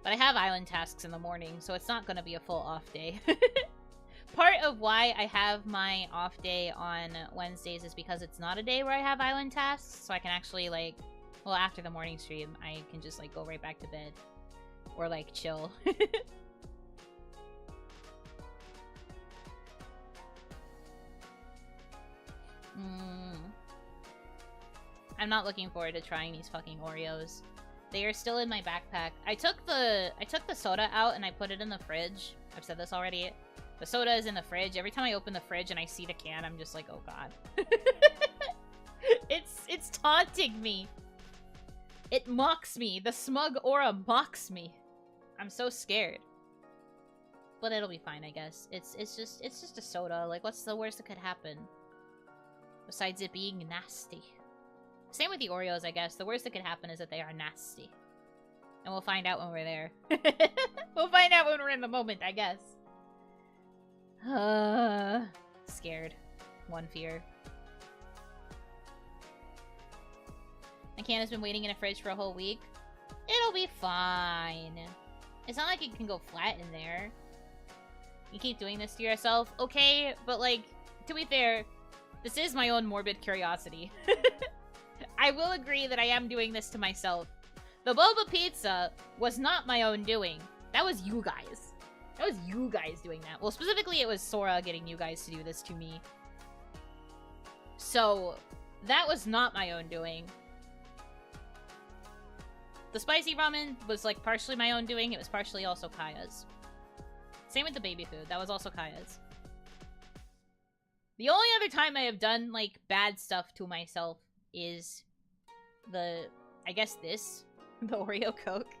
But I have island tasks in the morning, so it's not going to be a full off day. Part of why I have my off day on Wednesdays is because it's not a day where I have island tasks, so I can actually, like, well, after the morning stream, I can just, like, go right back to bed. Or, like, chill. I'm not looking forward to trying these fucking Oreos. They are still in my backpack. I took the soda out and I put it in the fridge. I've said this already. The soda is in the fridge. Every time I open the fridge and I see the can, I'm just like, oh god. It's taunting me. It mocks me. The smug aura mocks me. I'm so scared. But it'll be fine, I guess. It's just a soda. Like, what's the worst that could happen? Besides it being nasty. Same with the Oreos, I guess. The worst that could happen is that they are nasty. And we'll find out when we're there. We'll find out when we're in the moment, I guess. Scared. One fear. My can has been waiting in a fridge for a whole week. It'll be fine. It's not like it can go flat in there. You keep doing this to yourself. Okay, but like, to be fair, This is my own morbid curiosity. I will agree that I am doing this to myself. The boba pizza was not my own doing. That was you guys. That was you guys doing that. Well, specifically, it was Sora getting you guys to do this to me. So, that was not my own doing. The spicy ramen was, like, partially my own doing. It was partially also Kaya's. Same with the baby food. That was also Kaya's. The only other time I have done, like, bad stuff to myself is the... I guess this. The Oreo Coke.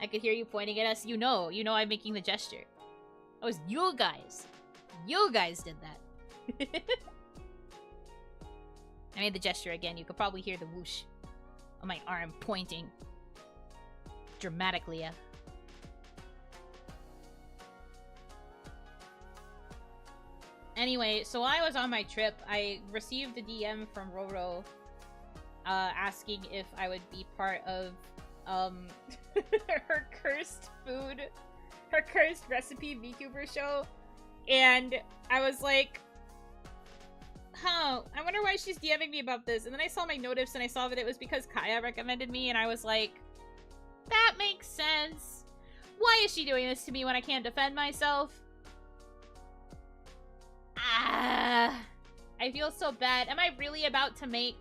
I could hear you pointing at us. You know I'm making the gesture. That was you guys. You guys did that. I made the gesture again. You could probably hear the whoosh on my arm pointing. Dramatically. Anyway, so while I was on my trip, I received a DM from Roro asking if I would be part of her cursed recipe VTuber show. And I was like, huh, I wonder why she's DMing me about this. And then I saw my notice and I saw that it was because Kaya recommended me, and I was like, that makes sense. Why is she doing this to me when I can't defend myself? I feel so bad. Am I really about to make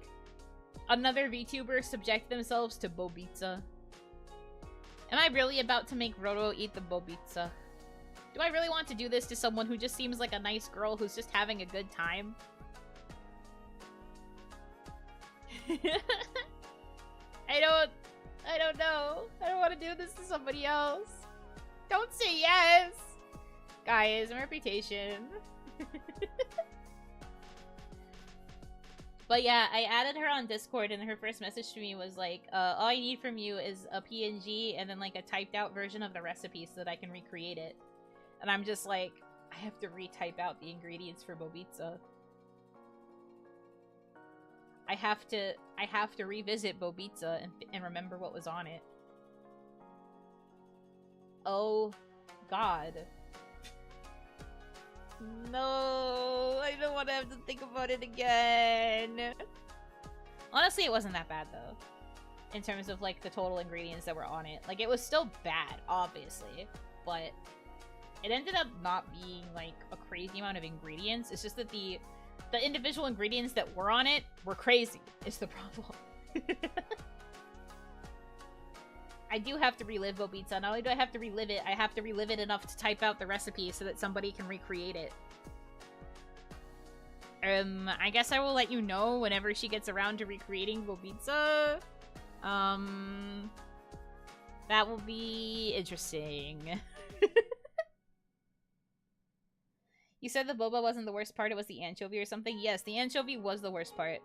another VTuber subject themselves to Bobitsa? Am I really about to make Roro eat the Bobitsa? Do I really want to do this to someone who just seems like a nice girl who's just having a good time? I don't know. I don't want to do this to somebody else. Don't say yes! Guys, my reputation. But yeah, I added her on Discord, and her first message to me was like, all I need from you is a PNG and then like a typed out version of the recipe so that I can recreate it. And I'm just like, I have to retype out the ingredients for Bobitsa. I have to revisit Bobitsa and remember what was on it. Oh God. No, I don't want to have to think about it again. Honestly, it wasn't that bad though. In terms of like the total ingredients that were on it. Like, it was still bad, obviously, but it ended up not being like a crazy amount of ingredients. It's just that the individual ingredients that were on it were crazy, is the problem. I do have to relive Bobitsa. Not only do I have to relive it, I have to relive it enough to type out the recipe so that somebody can recreate it. I guess I will let you know whenever she gets around to recreating Bobitsa. That will be interesting. You said the boba wasn't the worst part, it was the anchovy or something? Yes, the anchovy was the worst part.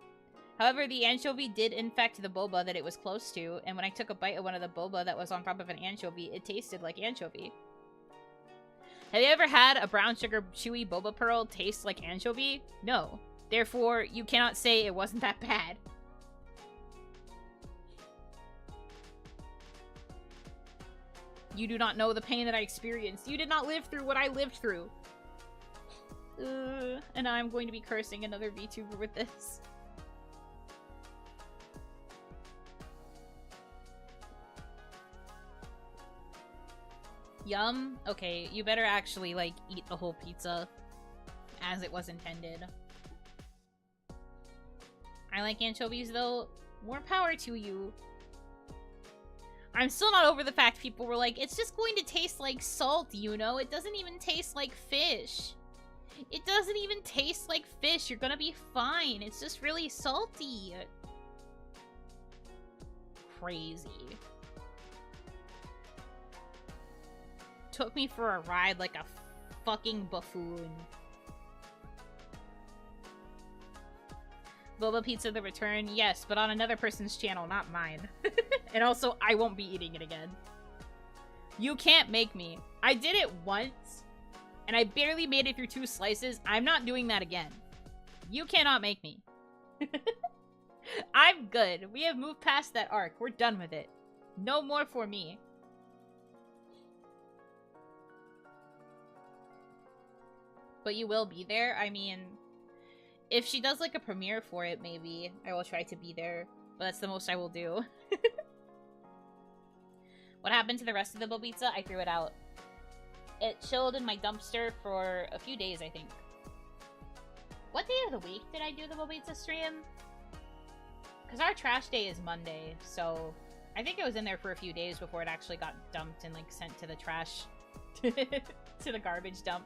However, the anchovy did infect the boba that it was close to, and when I took a bite of one of the boba that was on top of an anchovy, it tasted like anchovy. Have you ever had a brown sugar chewy boba pearl taste like anchovy? No. Therefore, you cannot say it wasn't that bad. You do not know the pain that I experienced. You did not live through what I lived through. And now I'm going to be cursing another VTuber with this. Yum. Okay, you better actually, like, eat the whole pizza as it was intended. I like anchovies, though. More power to you. I'm still not over the fact people were like, it's just going to taste like salt, you know? It doesn't even taste like fish. It doesn't even taste like fish. You're gonna be fine. It's just really salty. Crazy. Took me for a ride like a fucking buffoon. Boba Pizza the Return? Yes, but on another person's channel, not mine. And also, I won't be eating it again. You can't make me. I did it once, and I barely made it through 2 slices. I'm not doing that again. You cannot make me. I'm good. We have moved past that arc. We're done with it. No more for me. but you will be there. I mean, if she does like a premiere for it, maybe I will try to be there, but that's the most I will do. What happened to the rest of the Bobitsa? I threw it out. It chilled in my dumpster for a few days, I think. What day of the week did I do the Bobitsa stream? Because our trash day is Monday, so I think it was in there for a few days before it actually got dumped and like sent to the trash, to the garbage dump.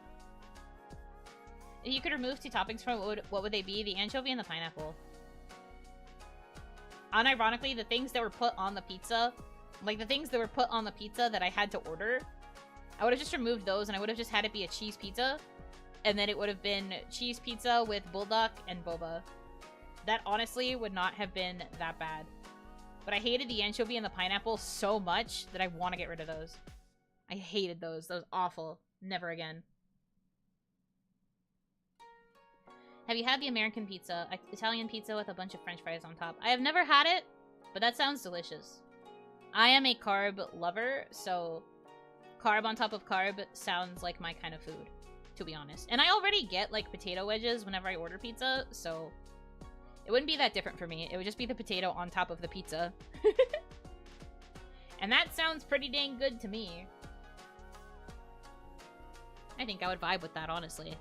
If you could remove 2 toppings from it, what would they be? The anchovy and the pineapple. Unironically, the things that were put on the pizza, like the things that were put on the pizza that I had to order, I would have just removed those and I would have just had it be a cheese pizza. And then it would have been cheese pizza with bulldog and boba. That honestly would not have been that bad. But I hated the anchovy and the pineapple so much that I want to get rid of those. I hated those. Those awful. Never again. Have you had the American pizza? Italian pizza with a bunch of french fries on top. I have never had it, but that sounds delicious. I am a carb lover, so carb on top of carb sounds like my kind of food, to be honest. And I already get, like, potato wedges whenever I order pizza, so it wouldn't be that different for me. It would just be the potato on top of the pizza. And that sounds pretty dang good to me. I think I would vibe with that, honestly.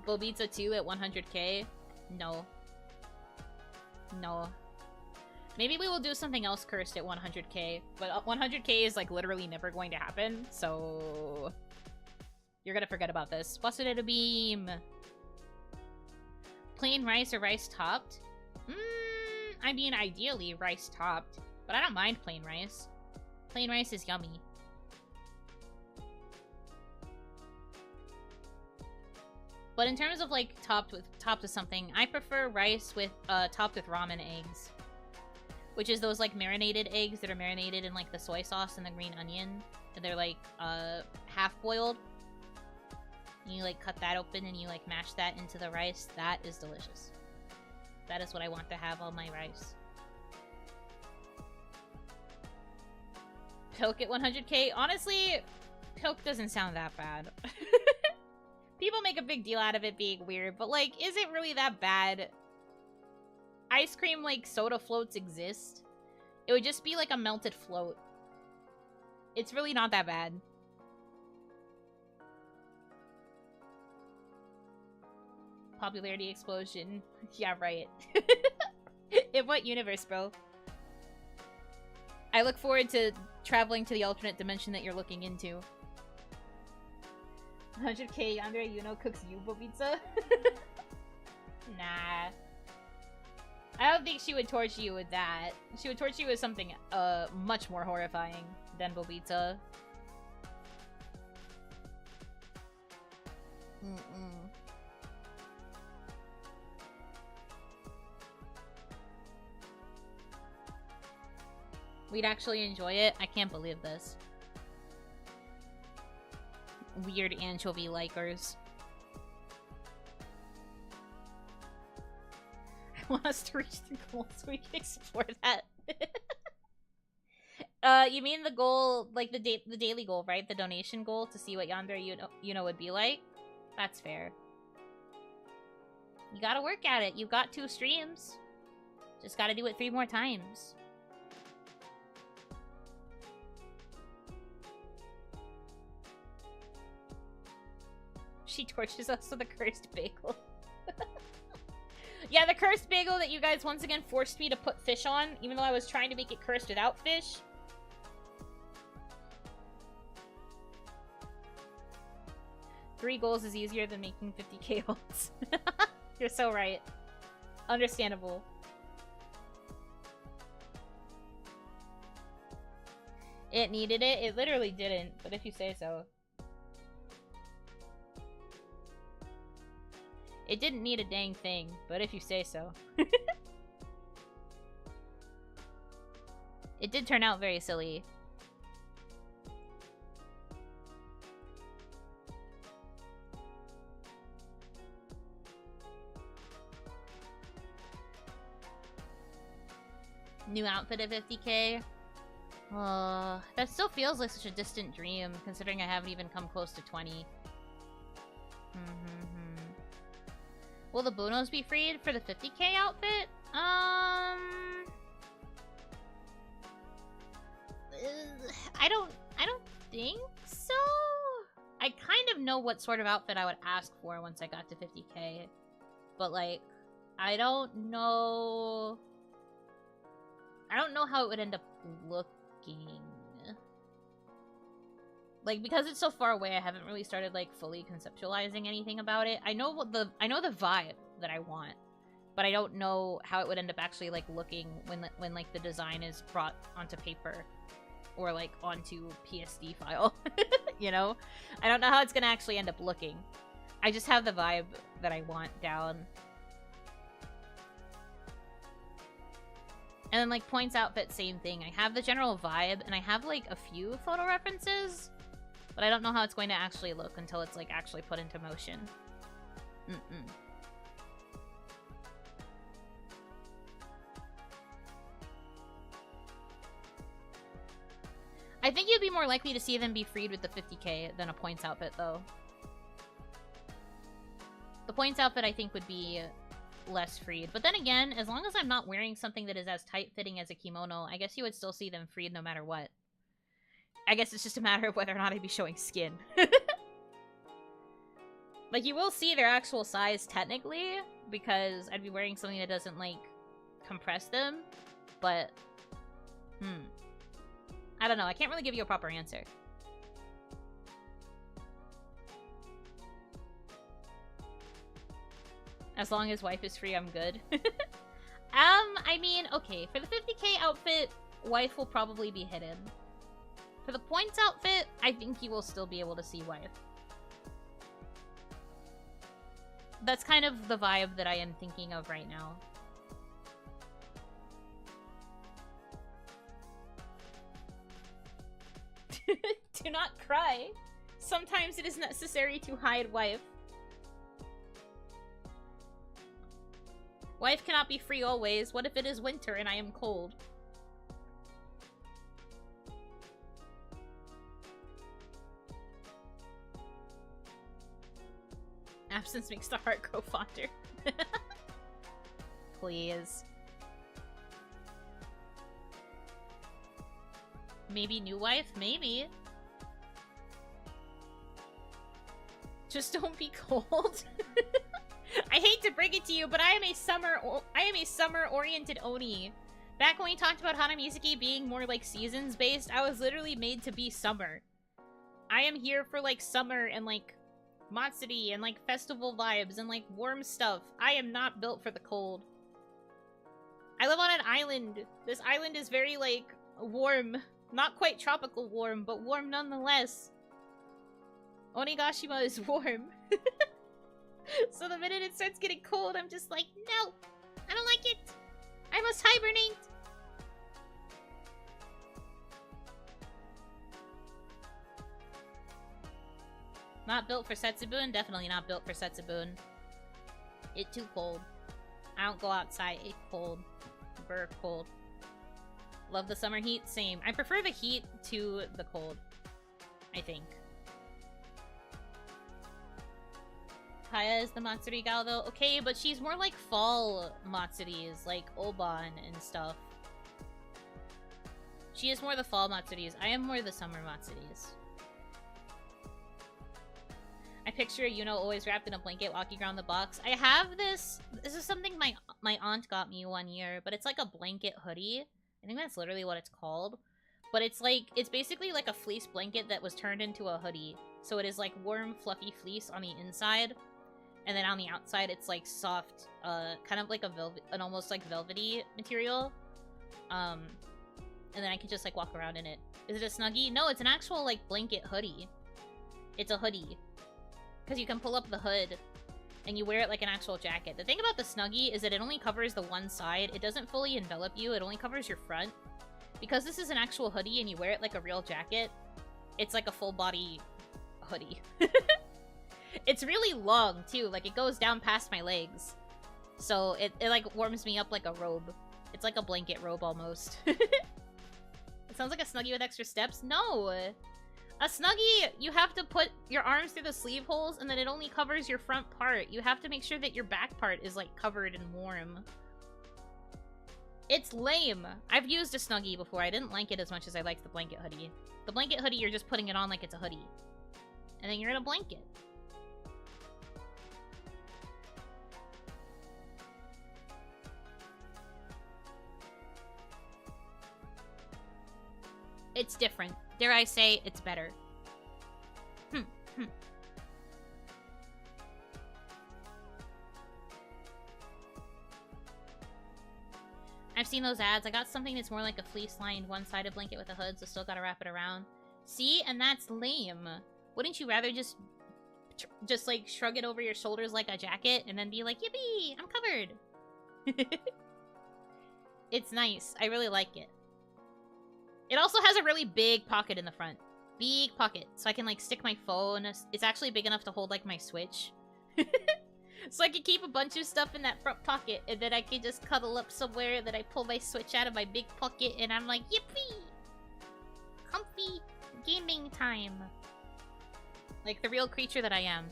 Bobitsa 2 at 100k? No. No. Maybe we will do something else cursed at 100k, but 100k is like literally never going to happen, so you're gonna forget about this. Wasudera beam. Plain rice or rice topped? I mean, ideally rice topped, but I don't mind plain rice. Plain rice is yummy. But in terms of like topped with something, I prefer rice with topped with ramen eggs. Which is those, like, marinated eggs that are marinated in, like, the soy sauce and the green onion. And they're, like, half-boiled. And you, like, cut that open and you, like, mash that into the rice. That is delicious. That is what I want to have on my rice. Pilk at 100k? Honestly, Pilk doesn't sound that bad. People make a big deal out of it being weird, but, like, is it really that bad? Ice cream, like, soda floats exist. It would just be like a melted float. It's really not that bad. Popularity explosion. Yeah, right. In what universe, bro? I look forward to traveling to the alternate dimension that you're looking into. 100k Yandere Yuno cooks Yubo pizza? Nah. I don't think she would torture you with that. She would torture you with something much more horrifying than Bobitsa. We'd actually enjoy it? I can't believe this. Weird anchovy likers. I want us to reach the goal so we can explore that. You mean the goal, like the daily goal, right? The donation goal to see what Yandere Yuno would be like? That's fair. You gotta work at it. You've got 2 streams. Just gotta do it 3 more times. She tortures us with a cursed bagel. Yeah, the cursed bagel that you guys once again forced me to put fish on, even though I was trying to make it cursed without fish. Three goals is easier than making 50k ults. You're so right. Understandable. It needed it? It literally didn't, but if you say so. It didn't need a dang thing, but if you say so. It did turn out very silly. New outfit at 50k? That still feels like such a distant dream, considering I haven't even come close to 20. Will the Bunos be freed for the 50k outfit? I don't think so. I kind of know what sort of outfit I would ask for once I got to 50k. But, like, I don't know how it would end up looking. Like, because it's so far away, I haven't really started, like, fully conceptualizing anything about it. I know the vibe that I want, but I don't know how it would end up actually, like, looking when like, the design is brought onto paper or, like, onto PSD file, you know? I don't know how it's gonna actually end up looking. I just have the vibe that I want down. And then, like, Points outfit, same thing. I have the general vibe, and I have, like, a few photo references, but I don't know how it's going to actually look until it's, like, actually put into motion. I think you'd be more likely to see them be freed with the 50k than a Points outfit, though. The Points outfit, I think, would be less freed. But then again, as long as I'm not wearing something that is as tight-fitting as a kimono, I guess you would still see them freed no matter what. I guess it's just a matter of whether or not I'd be showing skin. Like, you will see their actual size, technically, because I'd be wearing something that doesn't, like, compress them. But, I don't know. I can't really give you a proper answer. As long as wife is free, I'm good. I mean, okay. For the 50k outfit, wife will probably be hidden. For the Points outfit, I think you will still be able to see wife. That's kind of the vibe that I am thinking of right now. Do not cry. Sometimes it is necessary to hide wife. Wife cannot be free always. What if it is winter and I am cold? Absence makes the heart grow fonder. Please. Maybe new wife? Maybe. Just don't be cold. I hate to break it to you, but I am a summer-oriented Oni. Back when we talked about Hanamizuki being more like seasons-based, I was literally made to be summer. I am here for like summer and like Matsuri and like festival vibes and like warm stuff. I am not built for the cold. I live on an island. This island is very like warm. Not quite tropical warm, but warm nonetheless. Onigashima is warm. So the minute it starts getting cold, I'm just like, no! I don't like it! I must hibernate! Not built for Setsubun? Definitely not built for Setsubun. It's too cold. I don't go outside. It's cold. Brr, cold. Love the summer heat? Same. I prefer the heat to the cold, I think. Kaya is the Matsuri gal, though. Okay, but she's more like fall Matsuris, like Oban and stuff. She is more the fall Matsuris. I am more the summer Matsuris. I picture Yuno always wrapped in a blanket walking around the box. I have this. This is something my aunt got me one year, but it's like a blanket hoodie. I think that's literally what it's called. But it's like, it's basically like a fleece blanket that was turned into a hoodie. So it is like warm, fluffy fleece on the inside. And then on the outside, it's like soft, kind of like an almost like velvety material. And then I can just like walk around in it. Is it a Snuggie? No, it's an actual like blanket hoodie. It's a hoodie. Because you can pull up the hood and you wear it like an actual jacket. The thing about the Snuggie is that it only covers the one side. It doesn't fully envelop you. It only covers your front. Because this is an actual hoodie and you wear it like a real jacket, it's like a full body hoodie. It's really long, too. Like, it goes down past my legs. So, it like, warms me up like a robe. It's like a blanket robe, almost. It's sounds like a Snuggie with extra steps. No! A Snuggie, you have to put your arms through the sleeve holes, and then it only covers your front part. You have to make sure that your back part is, like, covered and warm. It's lame. I've used a Snuggie before. I didn't like it as much as I liked the blanket hoodie. The blanket hoodie, you're just putting it on like it's a hoodie. And then you're in a blanket. It's different. Dare I say, it's better. I've seen those ads. I got something that's more like a fleece-lined one-sided blanket with a hood, so still gotta wrap it around. See? And that's lame. Wouldn't you rather just like, shrug it over your shoulders like a jacket, and then be like, yippee! I'm covered! It's nice. I really like it. It also has a really big pocket in the front. Big pocket. So I can, like, stick my phone. It's actually big enough to hold, like, my Switch. So I can keep a bunch of stuff in that front pocket, and then I can just cuddle up somewhere, then I pull my Switch out of my big pocket, and I'm like, yippee! Comfy gaming time. Like the real creature that I am.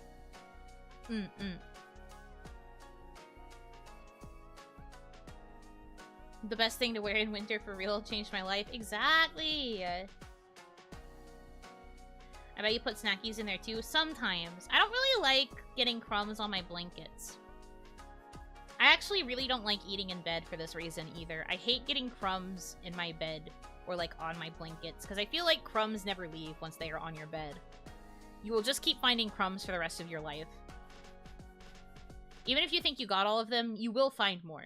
The best thing to wear in winter for real changed my life. Exactly! I bet you put snackies in there too. Sometimes. I don't really like getting crumbs on my blankets. I actually really don't like eating in bed for this reason either. I hate getting crumbs in my bed or like on my blankets because I feel like crumbs never leave once they are on your bed. You will just keep finding crumbs for the rest of your life. Even if you think you got all of them, you will find more.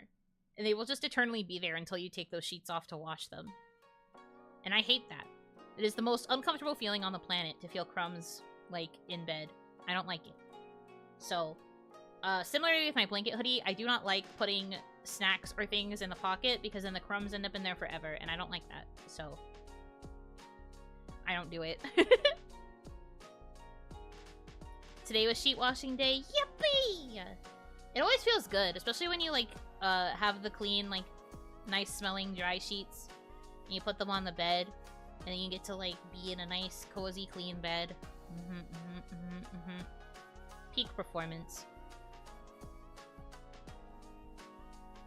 And they will just eternally be there until you take those sheets off to wash them. And I hate that. It is the most uncomfortable feeling on the planet to feel crumbs, like, in bed. I don't like it. So, similarly with my blanket hoodie, I do not like putting snacks or things in the pocket because then the crumbs end up in there forever, and I don't like that. So, I don't do it. Today was sheet washing day. Yippee! It always feels good, especially when you, like, have the clean, like, nice smelling dry sheets, and you put them on the bed. And then you get to, like, be in a nice, cozy, clean bed. Peak performance.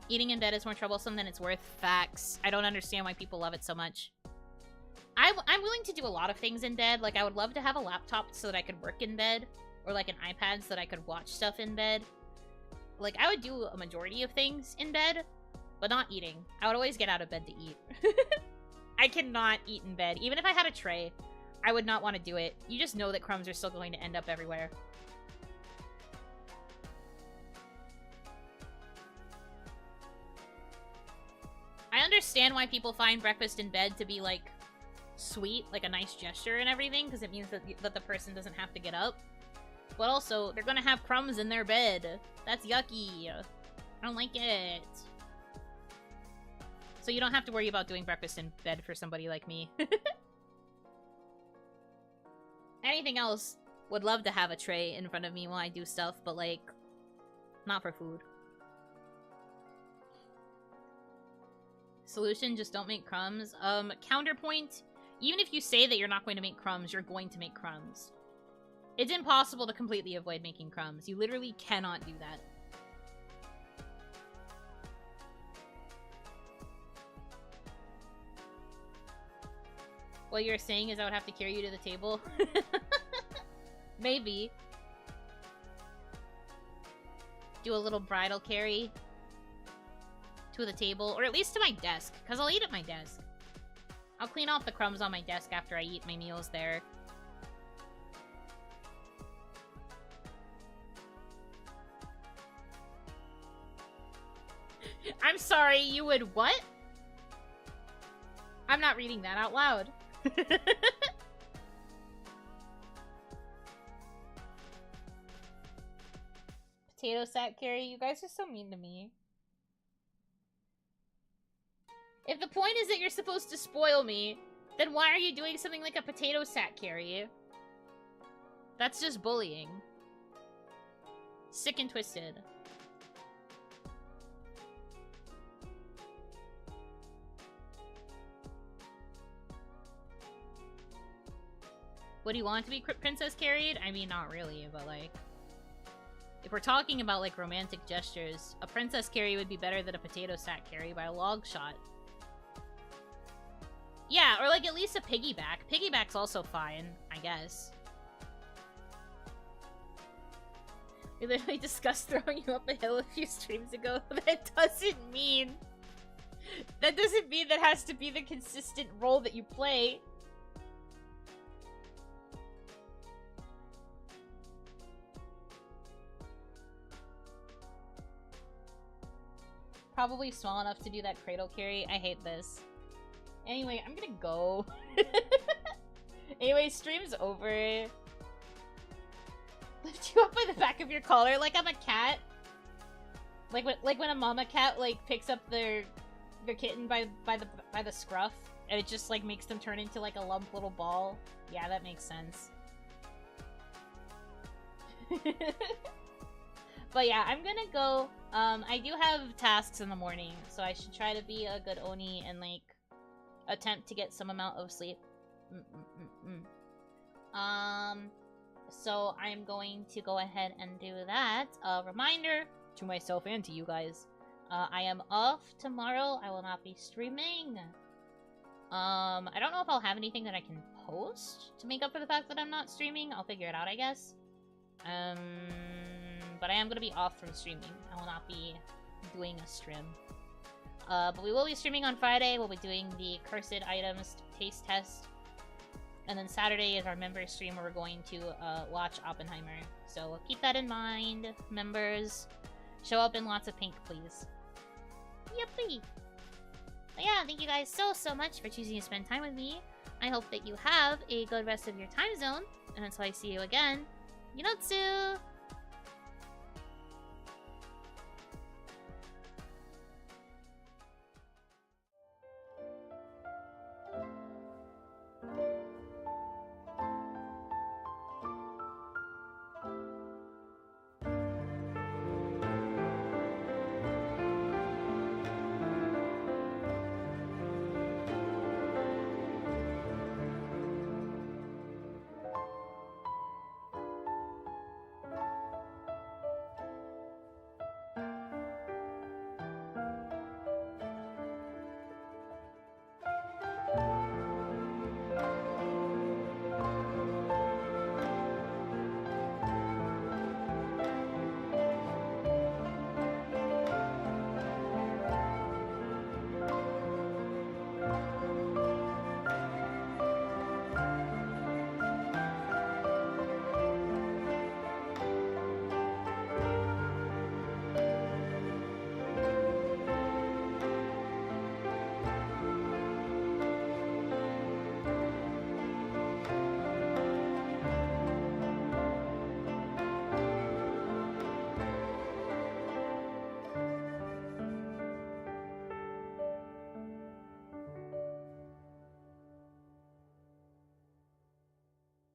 Eating in bed is more troublesome than it's worth. Facts. I don't understand why people love it so much. I'm willing to do a lot of things in bed. Like, I would love to have a laptop so that I could work in bed. Or, like, an iPad so that I could watch stuff in bed. Like, I would do a majority of things in bed. But not eating. I would always get out of bed to eat. I cannot eat in bed. Even if I had a tray, I would not want to do it. You just know that crumbs are still going to end up everywhere. I understand why people find breakfast in bed to be, like, sweet, like a nice gesture and everything, because it means that the person doesn't have to get up. But also, they're gonna have crumbs in their bed. That's yucky. I don't like it. So you don't have to worry about doing breakfast in bed for somebody like me. Anything else, would love to have a tray in front of me while I do stuff, but, like, not for food. Solution, just don't make crumbs. Counterpoint, even if you say that you're not going to make crumbs, you're going to make crumbs. It's impossible to completely avoid making crumbs. You literally cannot do that. What you're saying is I would have to carry you to the table? Maybe. Do a little bridal carry to the table, or at least to my desk, because I'll eat at my desk. I'll clean off the crumbs on my desk after I eat my meals there. I'm sorry, you would what? I'm not reading that out loud. Potato sack carry, you guys are so mean to me. If the point is that you're supposed to spoil me, then why are you doing something like a potato sack carry? That's just bullying. Sick and twisted. Would you want to be princess carried? I mean, not really, but like... If we're talking about, like, romantic gestures, a princess carry would be better than a potato sack carry by a long shot. Yeah, or, like, at least a piggyback. Piggyback's also fine, I guess. We literally discussed throwing you up a hill a few streams ago. That doesn't mean... That doesn't mean that has to be the consistent role that you play. Probably small enough to do that cradle carry. I hate this. Anyway, I'm gonna go. Anyway, stream's over. Lift you up by the back of your collar like I'm a cat. Like when a mama cat like picks up their kitten by the scruff, and it just like makes them turn into like a lump little ball. Yeah, that makes sense. But yeah, I'm gonna go. I do have tasks in the morning, so I should try to be a good Oni and, like, attempt to get some amount of sleep. So I'm going to go ahead and do that. Reminder to myself and to you guys. I am off tomorrow. I will not be streaming. I don't know if I'll have anything that I can post to make up for the fact that I'm not streaming. I'll figure it out, I guess. But I am going to be off from streaming. I will not be doing a stream. But we will be streaming on Friday. We'll be doing the Cursed Items taste test. And then Saturday is our member stream where we're going to watch Oppenheimer. So keep that in mind, members. Show up in lots of pink, please. Yippee! But yeah, thank you guys so much for choosing to spend time with me. I hope that you have a good rest of your time zone. And until I see you again, Yunotsu!